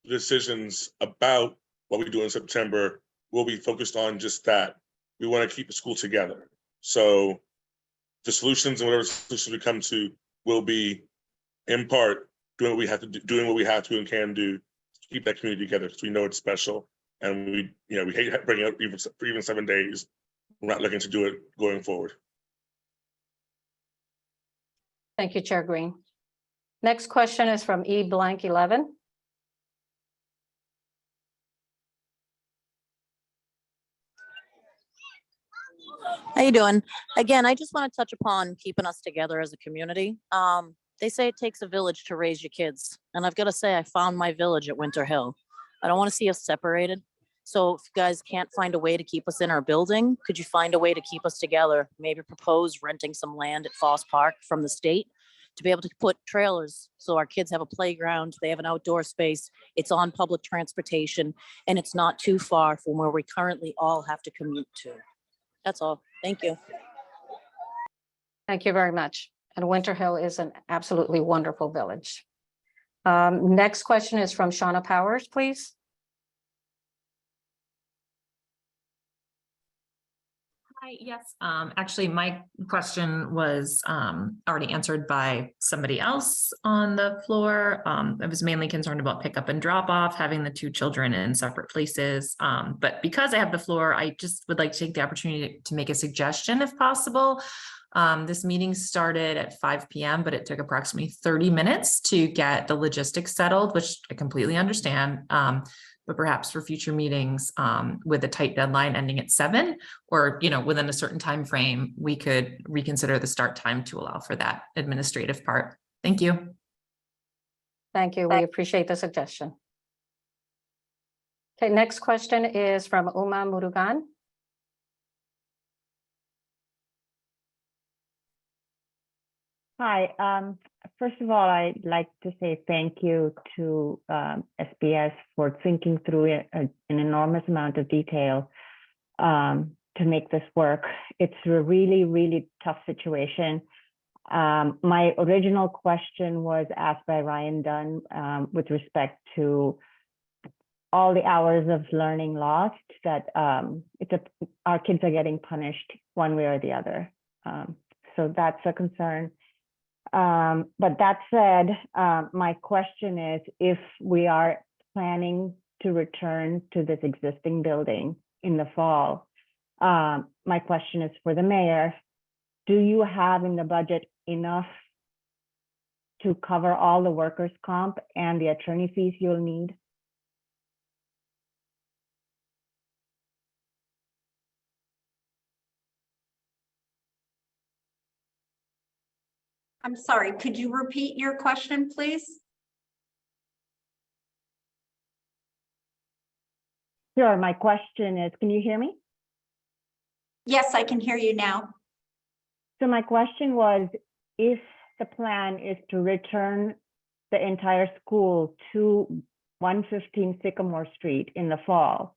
the decisions about what we do in September will be focused on just that. We want to keep the school together. So the solutions and whatever solutions we come to will be in part doing what we have to do, doing what we have to and can do to keep that community together, because we know it's special. And we hate bringing it up for even 7 days. We're not looking to do it going forward. Thank you, Chair Green. Next question is from E blank 11. How you doing? Again, I just want to touch upon keeping us together as a community. They say it takes a village to raise your kids. And I've got to say, I found my village at Winter Hill. I don't want to see us separated. So if you guys can't find a way to keep us in our building, could you find a way to keep us together? Maybe propose renting some land at Foss Park from the state to be able to put trailers so our kids have a playground, they have an outdoor space, it's on public transportation, and it's not too far from where we currently all have to commute to. That's all. Thank you. Thank you very much. And Winter Hill is an absolutely wonderful village. Next question is from Shauna Powers, please. Hi, yes. Actually, my question was already answered by somebody else on the floor. I was mainly concerned about pickup and drop off, having the two children in separate places. But because I have the floor, I just would like to take the opportunity to make a suggestion if possible. This meeting started at 5 p.m., but it took approximately 30 minutes to get the logistics settled, which I completely understand. But perhaps for future meetings with a tight deadline ending at 7, or within a certain time frame, we could reconsider the start time to allow for that administrative part. Thank you. Thank you. We appreciate the suggestion. Okay, next question is from Uma Murugan. Hi. First of all, I'd like to say thank you to SBS for thinking through an enormous amount of detail to make this work. It's a really, really tough situation. My original question was asked by Ryan Dunn with respect to all the hours of learning lost, that our kids are getting punished one way or the other. So that's a concern. But that said, my question is, if we are planning to return to this existing building in the fall, my question is for the mayor, do you have in the budget enough to cover all the workers' comp and the attorney fees you'll need? I'm sorry, could you repeat your question, please? Sure, my question is, can you hear me? Yes, I can hear you now. So my question was, if the plan is to return the entire school to 115 Sycamore Street in the fall,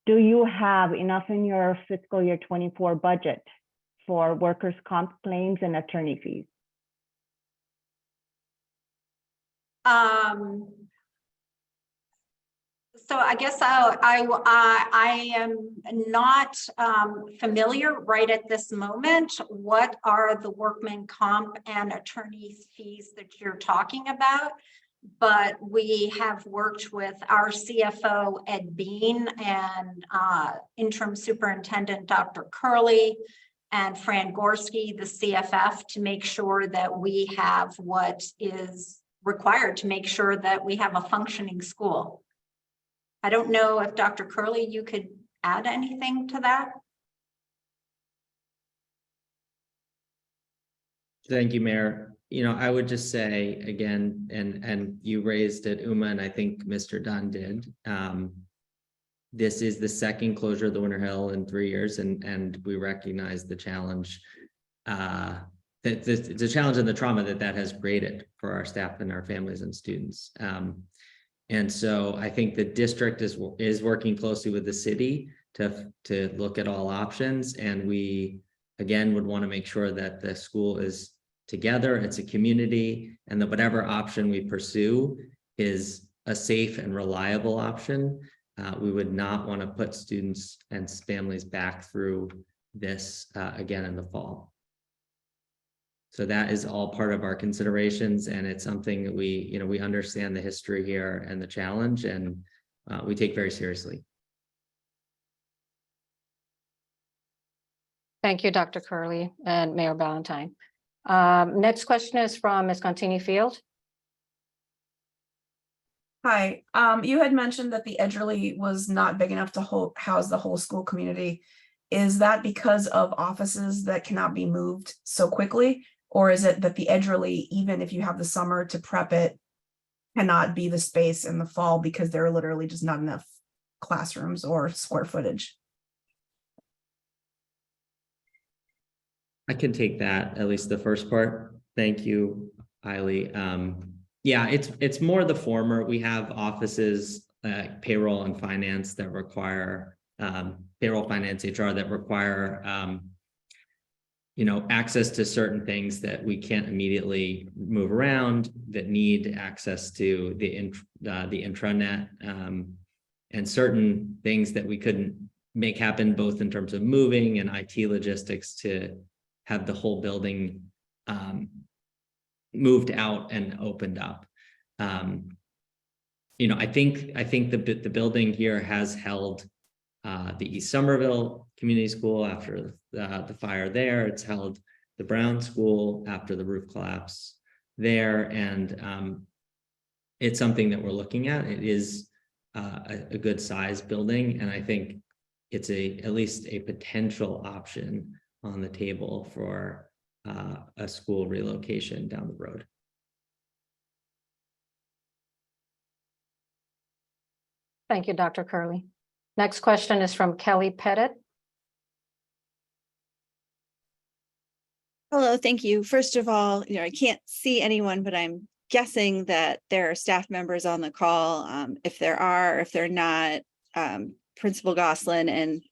do you have enough in your fiscal year 24 budget for workers' comp claims and attorney fees? So I guess I am not familiar right at this moment. What are the workman comp and attorney fees that you're talking about? But we have worked with our CFO, Ed Bean, and interim superintendent, Dr. Curley, and Fran Gorski, the CFF, to make sure that we have what is required to make sure that we have a functioning school. I don't know if Dr. Curley, you could add anything to that? Thank you, Mayor. I would just say again, and you raised it, Uma, and I think Mr. Dunn did. This is the second closure of the Winter Hill in 3 years, and we recognize the challenge, the challenge and the trauma that has created for our staff and our families and students. And so I think the district is working closely with the city to look at all options, and we again would want to make sure that the school is together, it's a community, and that whatever option we pursue is a safe and reliable option. We would not want to put students and families back through this again in the fall. So that is all part of our considerations, and it's something that we understand the history here and the challenge, and we take very seriously. Thank you, Dr. Curley and Mayor Ballantyne. Next question is from Ms. Contini Field. Hi, you had mentioned that the Edgerly was not big enough to house the whole school community. Is that because of offices that cannot be moved so quickly? Or is it that the Edgerly, even if you have the summer to prep it, cannot be the space in the fall because there are literally just not enough classrooms or square footage? I can take that, at least the first part. Thank you, Eiley. Yeah, it's more the former. We have offices, payroll and finance that require, payroll, finance, HR that require, access to certain things that we can't immediately move around, that need access to the intranet, and certain things that we couldn't make happen, both in terms of moving and IT logistics, to have the whole building moved out and opened up. I think the building here has held the East Somerville Community School after the fire there. It's held the Brown School after the roof collapse there, and it's something that we're looking at. It is a good size building, and I think it's at least a potential option on the table for a school relocation down the road. Thank you, Dr. Curley. Next question is from Kelly Pettit. Hello, thank you. First of all, I can't see anyone, but I'm guessing that there are staff members on the call. If there are, if they're not, Principal Goslin and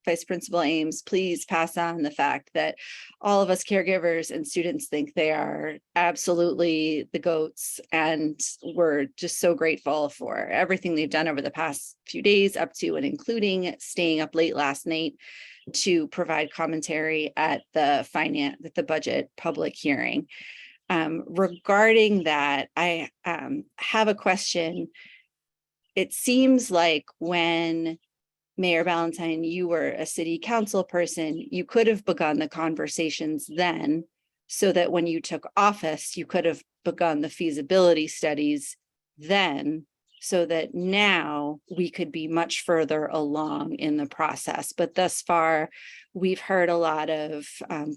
Vice Principal Ames, please pass on the fact that all of us caregivers and students think they are absolutely the GOATs, and we're just so grateful for everything they've done over the past few days, up to and including staying up late last night to provide commentary at the budget public hearing. Regarding that, I have a question. It seems like when Mayor Ballantyne, you were a city council person, you could have begun the conversations then, so that when you took office, you could have begun the feasibility studies then, so that now we could be much further along in the process. But thus far, we've heard a lot of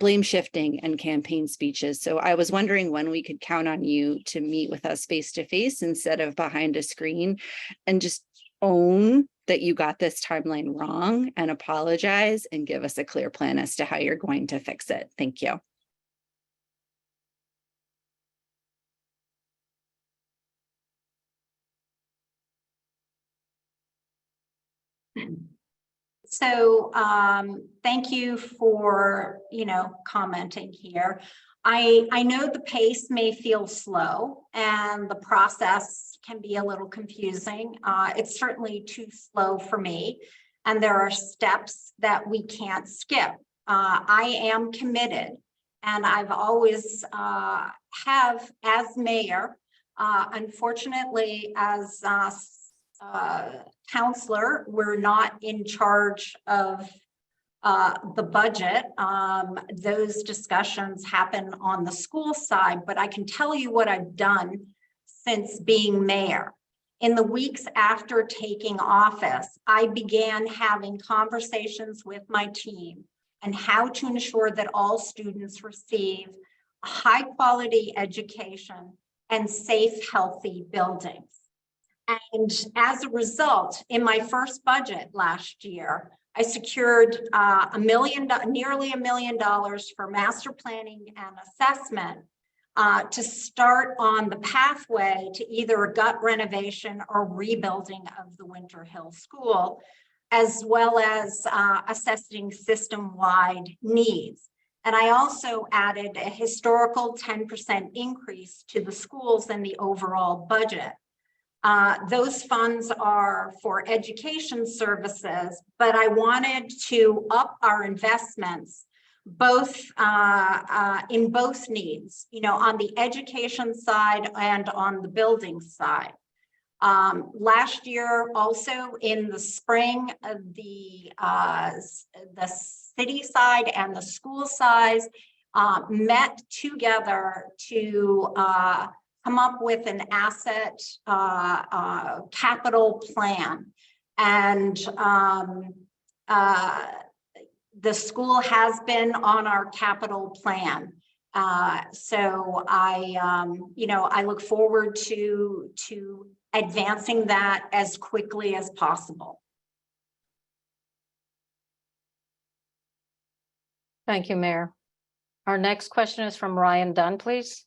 blame shifting and campaign speeches. So I was wondering when we could count on you to meet with us face to face instead of behind a screen, and just own that you got this timeline wrong and apologize and give us a clear plan as to how you're going to fix it. Thank you. So thank you for, commenting here. I know the pace may feel slow and the process can be a little confusing. It's certainly too slow for me. And there are steps that we can't skip. I am committed, and I've always have as mayor. Unfortunately, as counselor, we're not in charge of the budget. Those discussions happen on the school side, but I can tell you what I've done since being mayor. In the weeks after taking office, I began having conversations with my team on how to ensure that all students receive a high quality education and safe, healthy buildings. And as a result, in my first budget last year, I secured nearly $1 million for master planning and assessment to start on the pathway to either a gut renovation or rebuilding of the Winter Hill School, as well as assessing system-wide needs. And I also added a historical 10% increase to the schools and the overall budget. Those funds are for education services, but I wanted to up our investments both in both needs, on the education side and on the building side. Last year, also in the spring, the city side and the school side met together to come up with an asset capital plan. And the school has been on our capital plan. So I look forward to advancing that as quickly as possible. Thank you, Mayor. Our next question is from Ryan Dunn, please.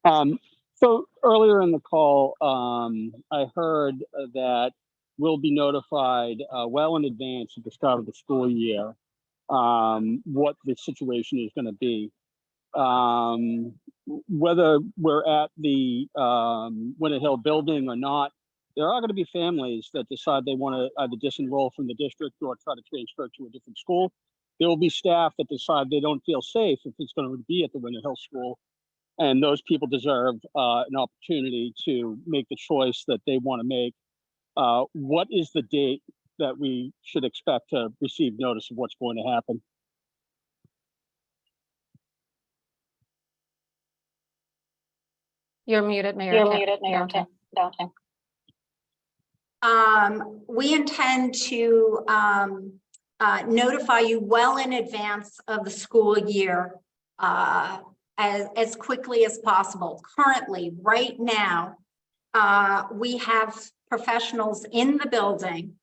So earlier in the call, I heard that we'll be notified well in advance at the start of the school year what the situation is going to be. Whether we're at the Winter Hill building or not, there are going to be families that decide they want to either disenroll from the district or try to transfer to a different school. There will be staff that decide they don't feel safe if it's going to be at the Winter Hill School. And those people deserve an opportunity to make the choice that they want to make. What is the date that we should expect to receive notice of what's going to happen? You're muted, Mayor. You're muted, Mayor. We intend to notify you well in advance of the school year as quickly as possible. Currently, right now, we have professionals in the building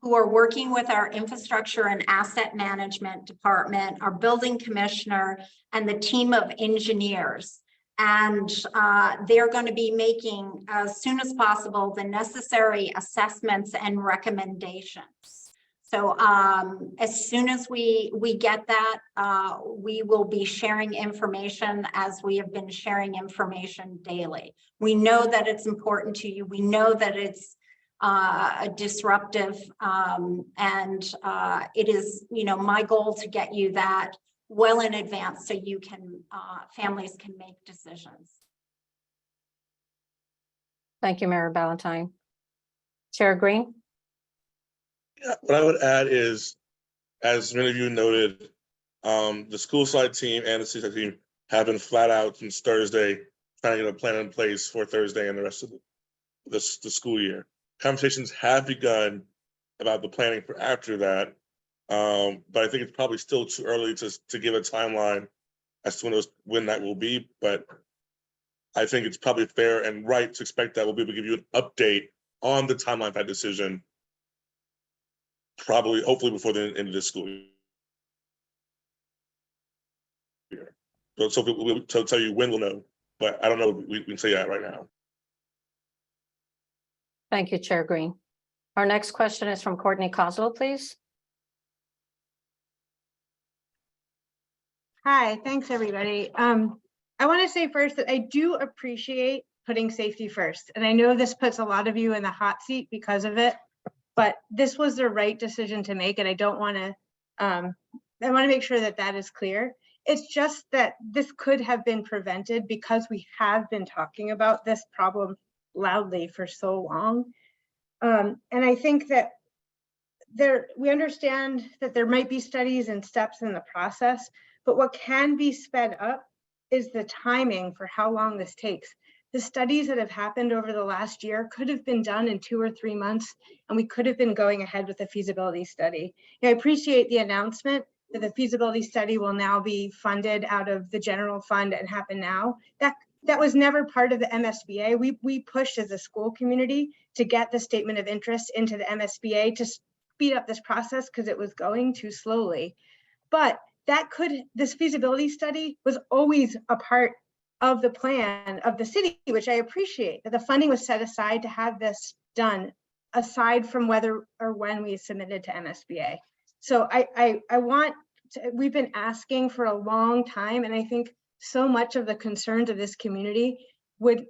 who are working with our infrastructure and asset management department, our building commissioner, and the team of engineers. And they're going to be making, as soon as possible, the necessary assessments and recommendations. So as soon as we get that, we will be sharing information as we have been sharing information daily. We know that it's important to you. We know that it's disruptive, and it is, my goal to get you that well in advance so you can, families can make decisions. Thank you, Mayor Ballantyne. Chair Green. Yeah, what I would add is, as many of you noted, the school side team and the city side team have been flat out since Thursday, trying to get a plan in place for Thursday and the rest of the school year. Conversations have begun about the planning for after that, but I think it's probably still too early to give a timeline as to when that will be. But I think it's probably fair and right to expect that we'll be able to give you an update on the timeline of that decision, probably, hopefully before the end of this school year. So we'll tell you when we'll know, but I don't know if we can say that right now. Thank you, Chair Green. Our next question is from Courtney Coswell, please. Hi, thanks everybody. I want to say first that I do appreciate putting safety first. And I know this puts a lot of you in the hot seat because of it, but this was the right decision to make. And I don't want to, I want to make sure that that is clear. It's just that this could have been prevented because we have been talking about this problem loudly for so long. And I think that we understand that there might be studies and steps in the process, but what can be sped up is the timing for how long this takes. The studies that have happened over the last year could have been done in 2 or 3 months, and we could have been going ahead with a feasibility study. I appreciate the announcement that the feasibility study will now be funded out of the general fund and happen now. That was never part of the MSBA. We pushed as a school community to get the statement of interest into the MSBA to speed up this process because it was going too slowly. But this feasibility study was always a part of the plan of the city, which I appreciate, that the funding was set aside to have this done, aside from whether or when we submitted to MSBA. So we've been asking for a long time, and I think so much of the concerns of this community would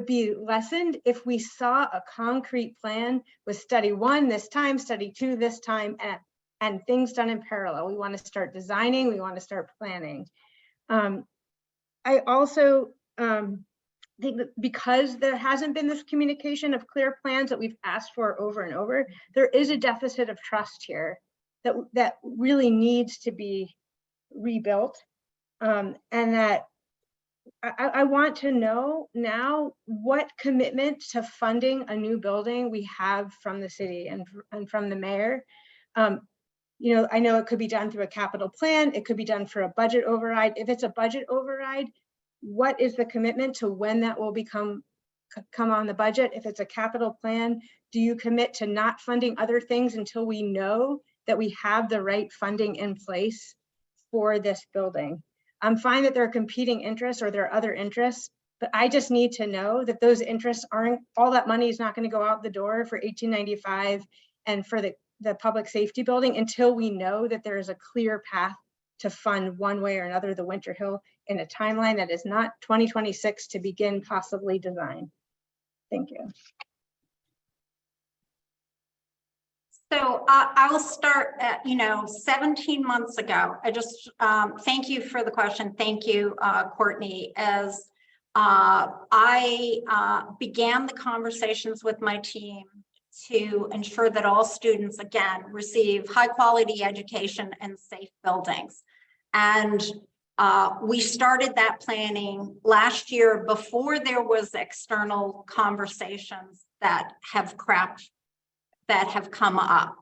be lessened if we saw a concrete plan with study 1 this time, study 2 this time, and things done in parallel. We want to start designing, we want to start planning. I also think that because there hasn't been this communication of clear plans that we've asked for over and over, there is a deficit of trust here that really needs to be rebuilt. And that I want to know now what commitment to funding a new building we have from the city and from the mayor. You know, I know it could be done through a capital plan. It could be done for a budget override. If it's a budget override, what is the commitment to when that will come on the budget? If it's a capital plan, do you commit to not funding other things until we know that we have the right funding in place for this building? I'm fine that there are competing interests or there are other interests, but I just need to know that those interests aren't, all that money is not going to go out the door for 1895 and for the public safety building until we know that there is a clear path to fund one way or another the Winter Hill in a timeline that is not 2026 to begin possibly design. Thank you. So I will start at, 17 months ago. I just thank you for the question. Thank you, Courtney. As I began the conversations with my team to ensure that all students, again, receive high quality education and safe buildings. And we started that planning last year before there was external conversations that have come up.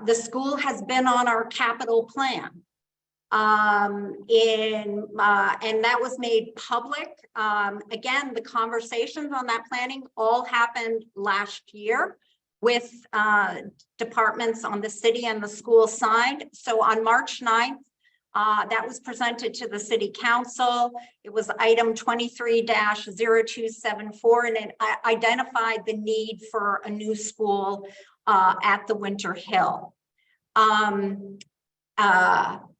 The school has been on our capital plan. And that was made public. Again, the conversations on that planning all happened last year with departments on the city and the school side. So on March 9th, that was presented to the city council. It was item 23-0274, and it identified the need for a new school at the Winter Hill.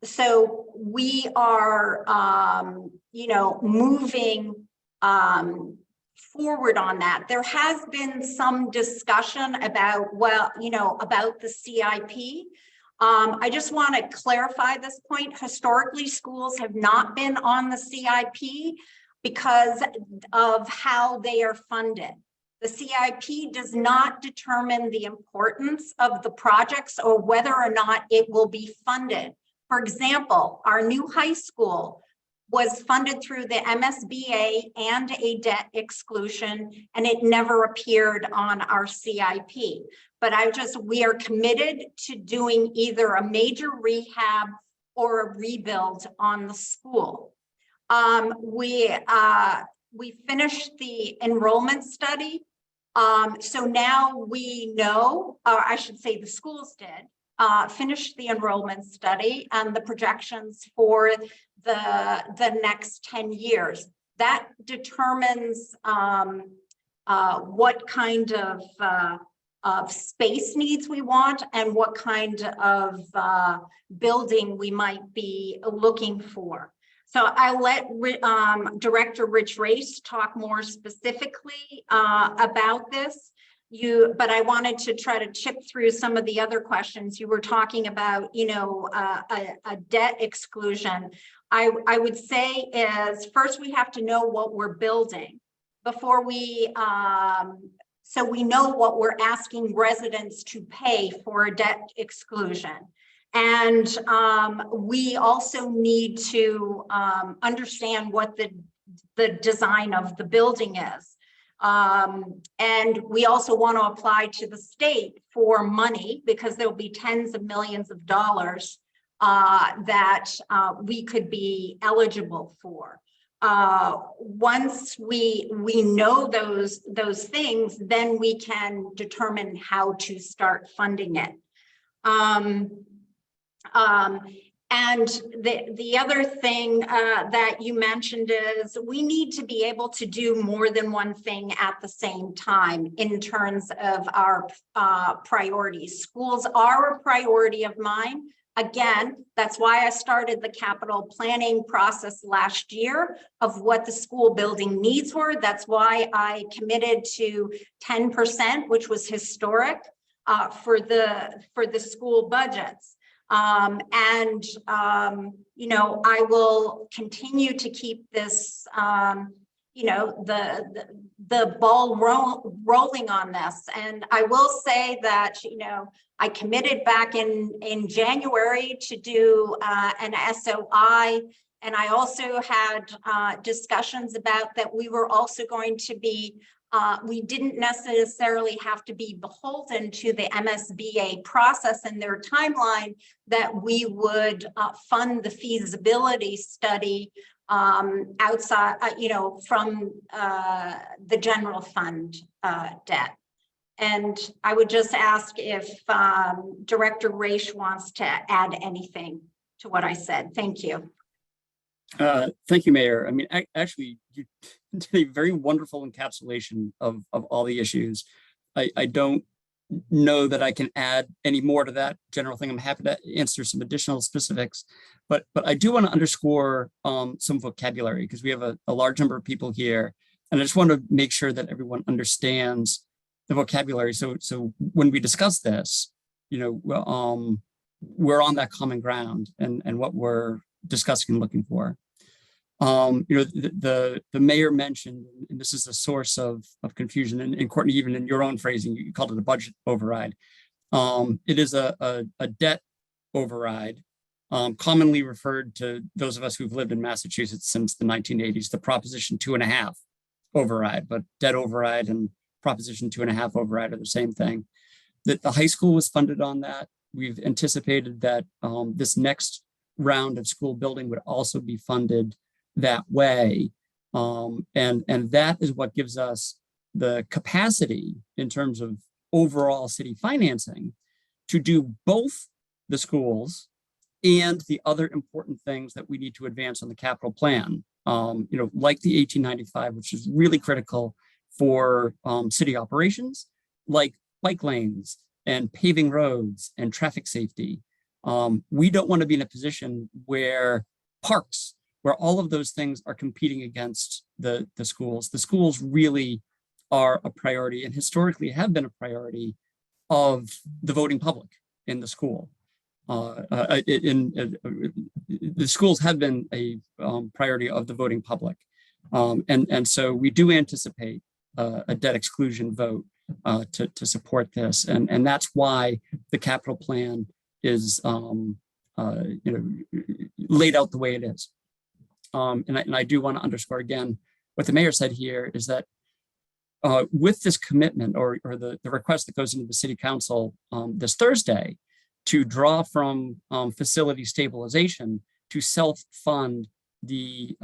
So we are, moving forward on that. There has been some discussion about, about the CIP. I just want to clarify this point. Historically, schools have not been on the CIP because of how they are funded. The CIP does not determine the importance of the projects or whether or not it will be funded. For example, our new high school, was funded through the MSBA and a debt exclusion, and it never appeared on our CIP. But we are committed to doing either a major rehab or a rebuild on the school. We finished the enrollment study. So now we know, or I should say the schools did, finish the enrollment study and the projections for the next 10 years. That determines what kind of space needs we want and what kind of building we might be looking for. So I'll let Director Rich Race talk more specifically about this. But I wanted to try to chip through some of the other questions. You were talking about, a debt exclusion. I would say is first we have to know what we're building before we, so we know what we're asking residents to pay for a debt exclusion. And we also need to understand what the design of the building is. And we also want to apply to the state for money because there'll be tens of millions of dollars that we could be eligible for. Once we know those things, then we can determine how to start funding it. And the other thing that you mentioned is we need to be able to do more than one thing at the same time in terms of our priorities. Schools are a priority of mine. Again, that's why I started the capital planning process last year of what the school building needs were. That's why I committed to 10%, which was historic for the school budgets. I will continue to keep this, the ball rolling on this. And I will say that, I committed back in January to do an SOI. And I also had discussions about that we were also going to be we didn't necessarily have to be beholden to the MSBA process and their timeline, that we would fund the feasibility study outside, from the general fund debt. And I would just ask if Director Raish wants to add anything to what I said. Thank you. Thank you, Mayor. I mean, actually, you did a very wonderful encapsulation of all the issues. I don't know that I can add any more to that general thing. I'm happy to answer some additional specifics, but I do want to underscore some vocabulary because we have a large number of people here, and I just want to make sure that everyone understands the vocabulary. So when we discuss this, we're on that common ground and what we're discussing and looking for. The mayor mentioned, and this is a source of confusion, and Courtney, even in your own phrasing, you called it a budget override. It is a debt override, commonly referred to those of us who've lived in Massachusetts since the 1980s, the Proposition 2.5 override, but debt override and Proposition 2.5 override are the same thing. That the high school was funded on that. We've anticipated that this next round of school building would also be funded that way. And that is what gives us the capacity in terms of overall city financing to do both the schools and the other important things that we need to advance on the capital plan, like the 1895, which is really critical for city operations, like bike lanes and paving roads and traffic safety. We don't want to be in a position where parks, where all of those things are competing against the schools. The schools really are a priority and historically have been a priority of the voting public in the school. The schools have been a priority of the voting public. And so we do anticipate a debt exclusion vote to support this. And that's why the capital plan is laid out the way it is. and I do want to underscore again, what the mayor said here is that with this commitment or the request that goes into the city council this Thursday to draw from facility stabilization to self-fund the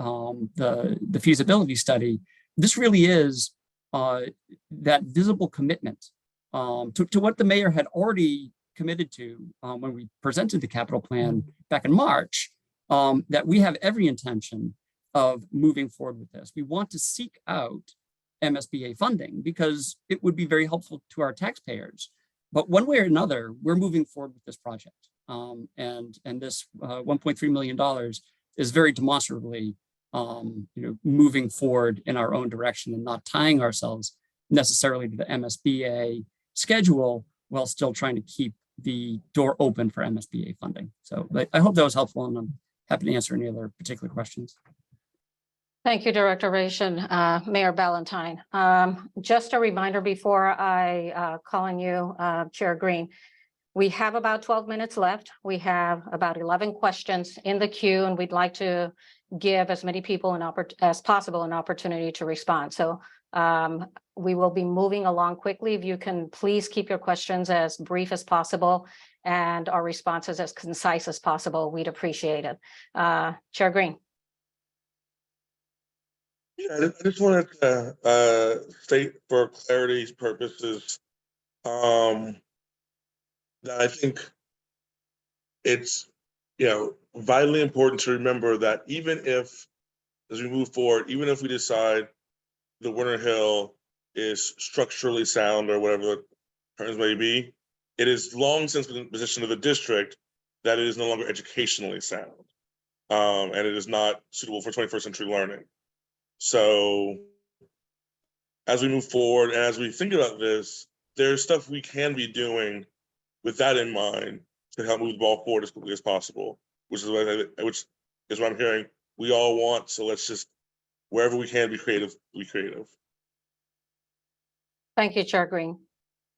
feasibility study, this really is that visible commitment to what the mayor had already committed to when we presented the capital plan back in March, that we have every intention of moving forward with this. We want to seek out MSBA funding because it would be very helpful to our taxpayers. But one way or another, we're moving forward with this project. And this $1.3 million is very demonstrably moving forward in our own direction and not tying ourselves necessarily to the MSBA schedule while still trying to keep the door open for MSBA funding. So I hope that was helpful, and I'm happy to answer any other particular questions. Thank you, Director Ration. Mayor Ballantyne. Just a reminder before I call on you, Chair Green, we have about 12 minutes left. We have about 11 questions in the queue, and we'd like to give as many people as possible an opportunity to respond. So we will be moving along quickly. If you can please keep your questions as brief as possible and our responses as concise as possible, we'd appreciate it. Chair Green. Yeah, I just wanted to state for clarity's purposes that I think it's vitally important to remember that even if, as we move forward, even if we decide the Winter Hill is structurally sound or whatever the terms may be, it is long since been the position of the district that it is no longer educationally sound, and it is not suitable for 21st century learning. So as we move forward and as we think about this, there's stuff we can be doing with that in mind to help move the ball forward as quickly as possible, which is what I'm hearing we all want. So let's just, wherever we can, be creative, be creative. Thank you, Chair Green.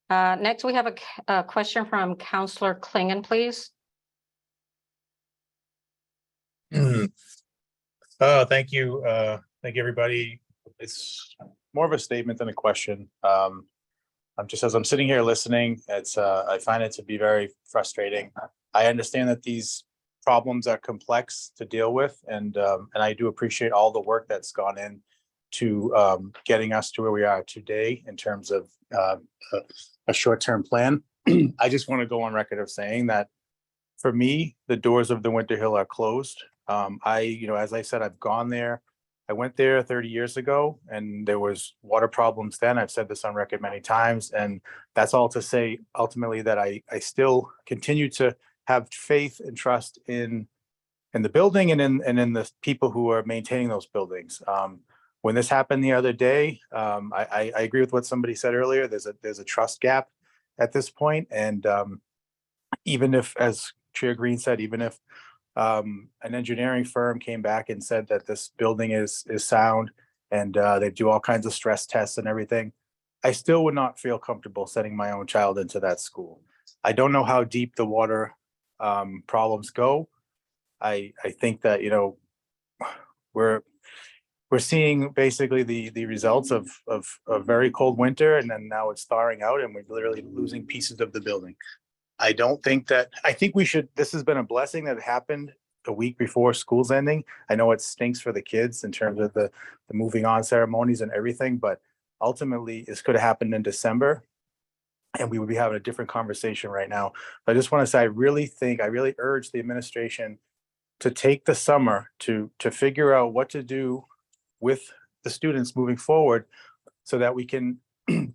Next, we have a question from Councillor Klingon, please. Thank you. Thank you, everybody. It's more of a statement than a question. I'm just, as I'm sitting here listening, I find it to be very frustrating. I understand that these problems are complex to deal with, and I do appreciate all the work that's gone in to getting us to where we are today in terms of a short-term plan. I just want to go on record of saying that for me, the doors of the Winter Hill are closed. As I said, I've gone there. I went there 30 years ago and there was water problems then. I've said this on record many times, and that's all to say ultimately that I still continue to have faith and trust in the building and in the people who are maintaining those buildings. When this happened the other day, I agree with what somebody said earlier. There's a trust gap at this point, and even if, as Chair Green said, even if an engineering firm came back and said that this building is sound and they do all kinds of stress tests and everything, I still would not feel comfortable sending my own child into that school. I don't know how deep the water problems go. I think that we're seeing basically the results of a very cold winter, and then now it's thawing out and we're literally losing pieces of the building. I think we should, this has been a blessing that it happened a week before school's ending. I know it stinks for the kids in terms of the moving on ceremonies and everything, but ultimately this could have happened in December and we would be having a different conversation right now. But I just want to say, I really urge the administration to take the summer to figure out what to do with the students moving forward so that we can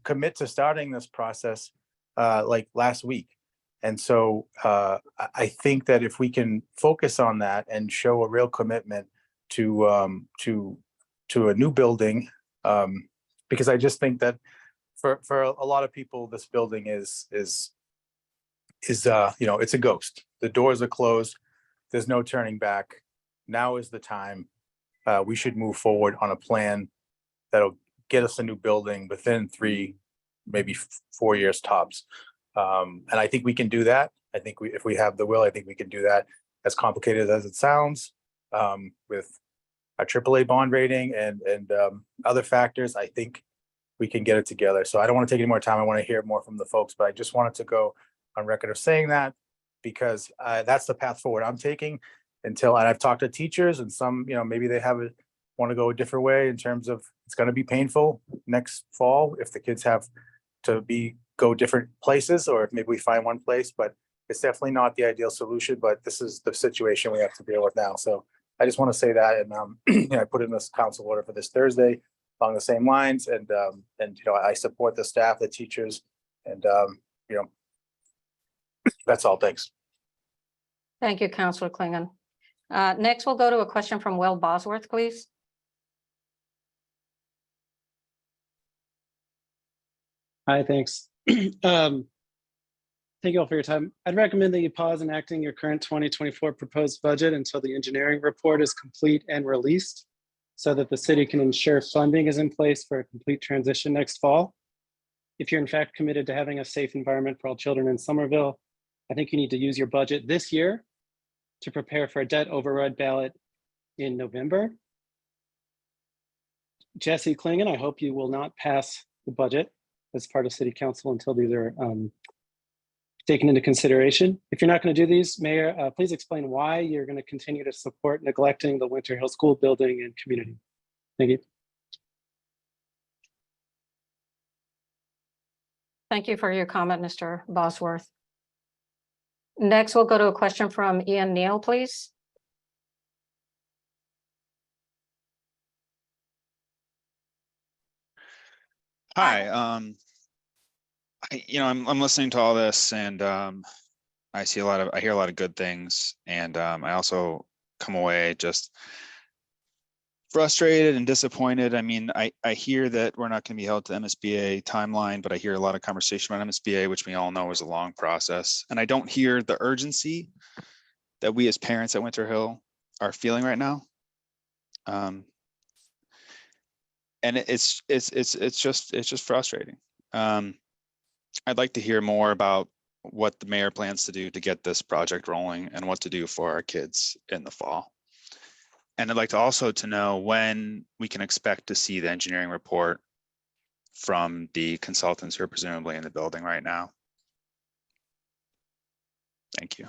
commit to starting this process like last week. And so I think that if we can focus on that and show a real commitment to a new building, because I just think that for a lot of people, this building is it's a ghost. The doors are closed. There's no turning back. Now is the time. We should move forward on a plan that'll get us a new building within 3, maybe 4 years tops. And I think we can do that. I think if we have the will, I think we can do that, as complicated as it sounds, with our AAA bond rating and other factors, I think we can get it together. So I don't want to take any more time. I want to hear more from the folks, but I just wanted to go on record of saying that because that's the path forward I'm taking and I've talked to teachers and some, maybe they want to go a different way in terms of it's going to be painful next fall if the kids have to go different places, or if maybe we find one place, but it's definitely not the ideal solution, but this is the situation we have to deal with now. So I just want to say that, and I put in this council order for this Thursday along the same lines, and I support the staff, the teachers, and that's all. Thanks. Thank you, Councilor Klingon. Next, we'll go to a question from Will Bosworth, please. Hi, thanks. Thank you all for your time. I'd recommend that you pause enacting your current 2024 proposed budget until the engineering report is complete and released so that the city can ensure funding is in place for a complete transition next fall. If you're in fact committed to having a safe environment for all children in Somerville, I think you need to use your budget this year to prepare for a debt override ballot in November. Jesse Klingon, I hope you will not pass the budget as part of city council until these are taken into consideration. If you're not going to do these, Mayor, please explain why you're going to continue to support neglecting the Winter Hill School building and community. Thank you. Thank you for your comment, Mr. Bosworth. Next, we'll go to a question from Ian Neal, please. Hi, I'm listening to all this, and I hear a lot of good things, and I also come away just frustrated and disappointed. I mean, I hear that we're not going to be held to MSBA timeline, but I hear a lot of conversation about MSBA, which we all know is a long process, and I don't hear the urgency that we as parents at Winter Hill are feeling right now. And it's just frustrating. I'd like to hear more about what the mayor plans to do to get this project rolling and what to do for our kids in the fall. And I'd like to also to know when we can expect to see the engineering report from the consultants who are presumably in the building right now. Thank you.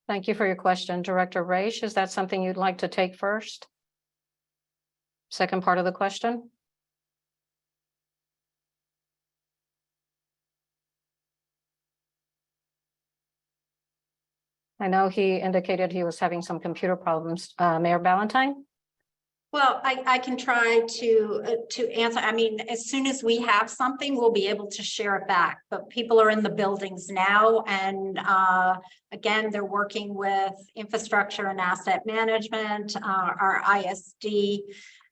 Thank you for your question. Director Raish, is that something you'd like to take first? Second part of the question. I know he indicated he was having some computer problems. Mayor Ballantyne? Well, I can try to answer. I mean, as soon as we have something, we'll be able to share it back. But people are in the buildings now, and again, they're working with infrastructure and asset management, our ISD,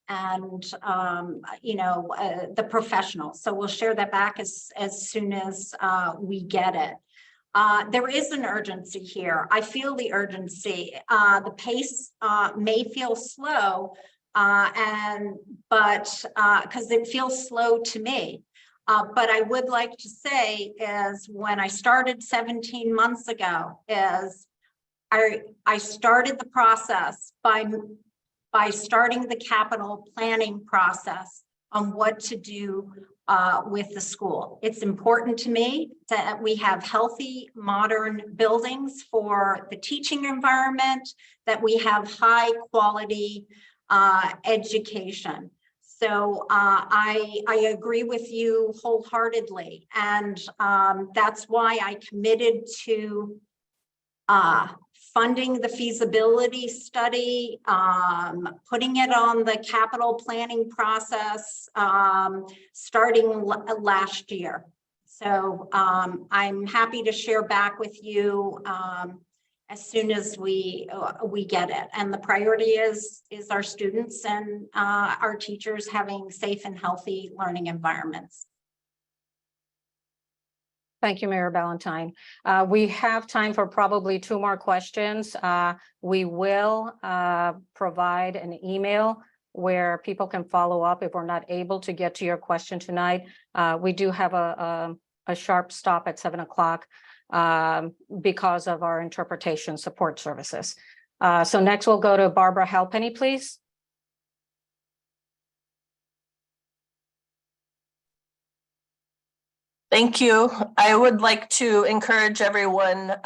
and the professionals. So we'll share that back as soon as we get it. There is an urgency here. I feel the urgency. The pace may feel slow, but because it feels slow to me. But I would like to say is when I started 17 months ago is I started the process by starting the capital planning process on what to do with the school. It's important to me that we have healthy, modern buildings for the teaching environment, that we have high quality education. So I agree with you wholeheartedly. And that's why I committed to funding the feasibility study, putting it on the capital planning process, starting last year. So I'm happy to share back with you as soon as we get it. And the priority is our students and our teachers having safe and healthy learning environments. Thank you, Mayor Ballantyne. We have time for probably 2 more questions. We will provide an email where people can follow up if we're not able to get to your question tonight. We do have a sharp stop at 7 o'clock because of our interpretation support services. So next we'll go to Barbara Halpenny, please. Thank you. I would like to encourage everyone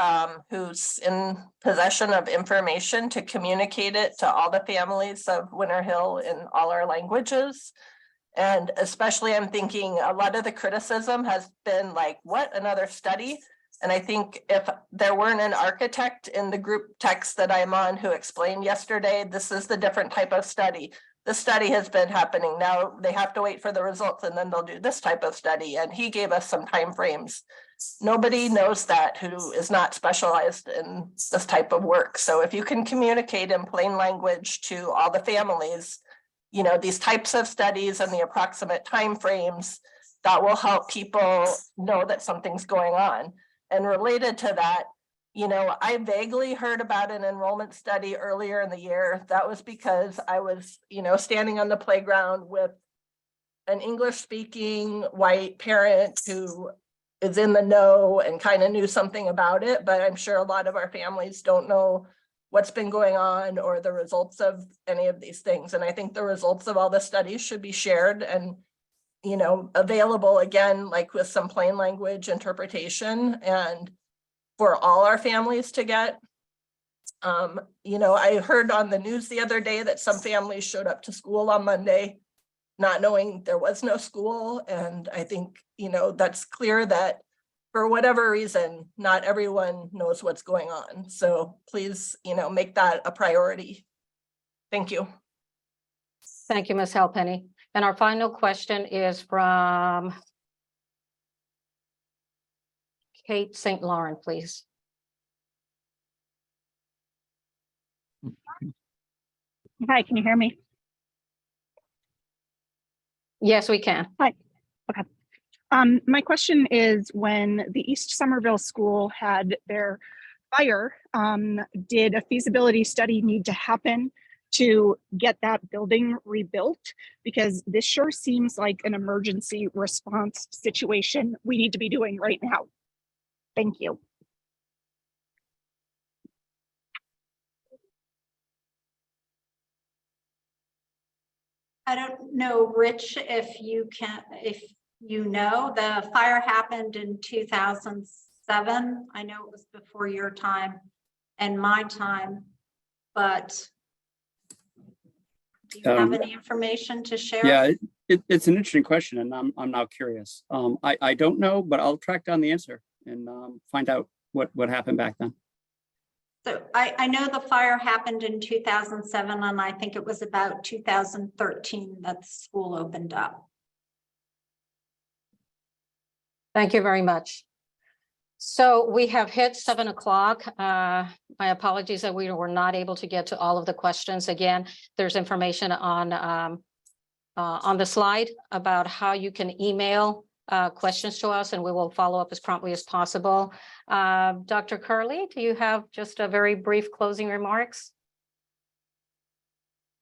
who's in possession of information to communicate it to all the families of Winter Hill in all our languages. And especially I'm thinking a lot of the criticism has been like, what, another study? And I think if there weren't an architect in the group text that I'm on who explained yesterday, this is the different type of study. The study has been happening. Now they have to wait for the results and then they'll do this type of study. And he gave us some timeframes. Nobody knows that who is not specialized in this type of work. So if you can communicate in plain language to all the families, you know, these types of studies and the approximate timeframes, that will help people know that something's going on. And related to that, you know, I vaguely heard about an enrollment study earlier in the year. That was because I was, you know, standing on the playground with an English speaking white parent who is in the know and kind of knew something about it, but I'm sure a lot of our families don't know what's been going on or the results of any of these things. And I think the results of all the studies should be shared and, you know, available again, like with some plain language interpretation and for all our families to get. You know, I heard on the news the other day that some families showed up to school on Monday, not knowing there was no school. And I think, you know, that's clear that for whatever reason, not everyone knows what's going on. So please, you know, make that a priority. Thank you. Thank you, Ms. Halpenny. And our final question is from Kate St. Laurent, please. Hi, can you hear me? Yes, we can. Hi. Okay. My question is, when the East Somerville School had their fire, did a feasibility study need to happen to get that building rebuilt? Because this sure seems like an emergency response situation we need to be doing right now. Thank you. I don't know, Rich, if you know, the fire happened in 2007. I know it was before your time and my time, but do you have any information to share? Yeah, it's an interesting question, and I'm now curious. I don't know, but I'll track down the answer and find out what happened back then. So I know the fire happened in 2007, and I think it was about 2013 that the school opened up. Thank you very much. So we have hit 7 o'clock. My apologies that we were not able to get to all of the questions. Again, there's information on the slide about how you can email questions to us, and we will follow up as promptly as possible. Dr. Curley, do you have just a very brief closing remarks?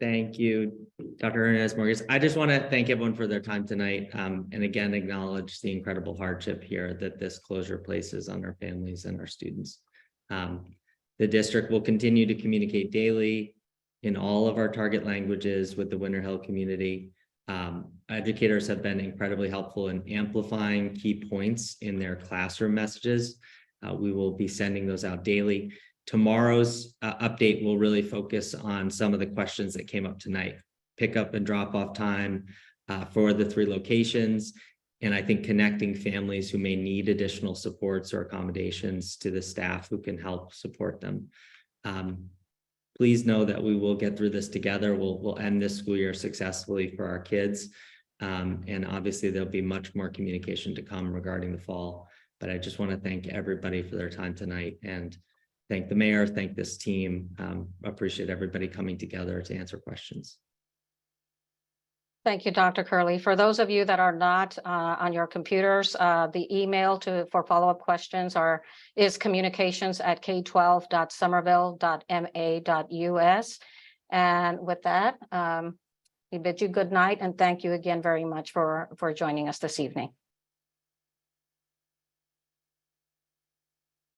Thank you, Dr. Hernandez-Morgan. I just want to thank everyone for their time tonight, and again, acknowledge the incredible hardship here that this closure places on our families and our students. The district will continue to communicate daily in all of our target languages with the Winter Hill community. Educators have been incredibly helpful in amplifying key points in their classroom messages. We will be sending those out daily. Tomorrow's update will really focus on some of the questions that came up tonight. Pickup and drop off time for the 3 locations. And I think connecting families who may need additional supports or accommodations to the staff who can help support them. Please know that we will get through this together. We'll end this school year successfully for our kids. And obviously there'll be much more communication to come regarding the fall. But I just want to thank everybody for their time tonight and thank the mayor, thank this team. Appreciate everybody coming together to answer questions. Thank you, Dr. Curley. For those of you that are not on your computers, the email for follow-up questions is communications@k12.somerville.ma.us. And with that, we bid you good night and thank you again very much for joining us this evening.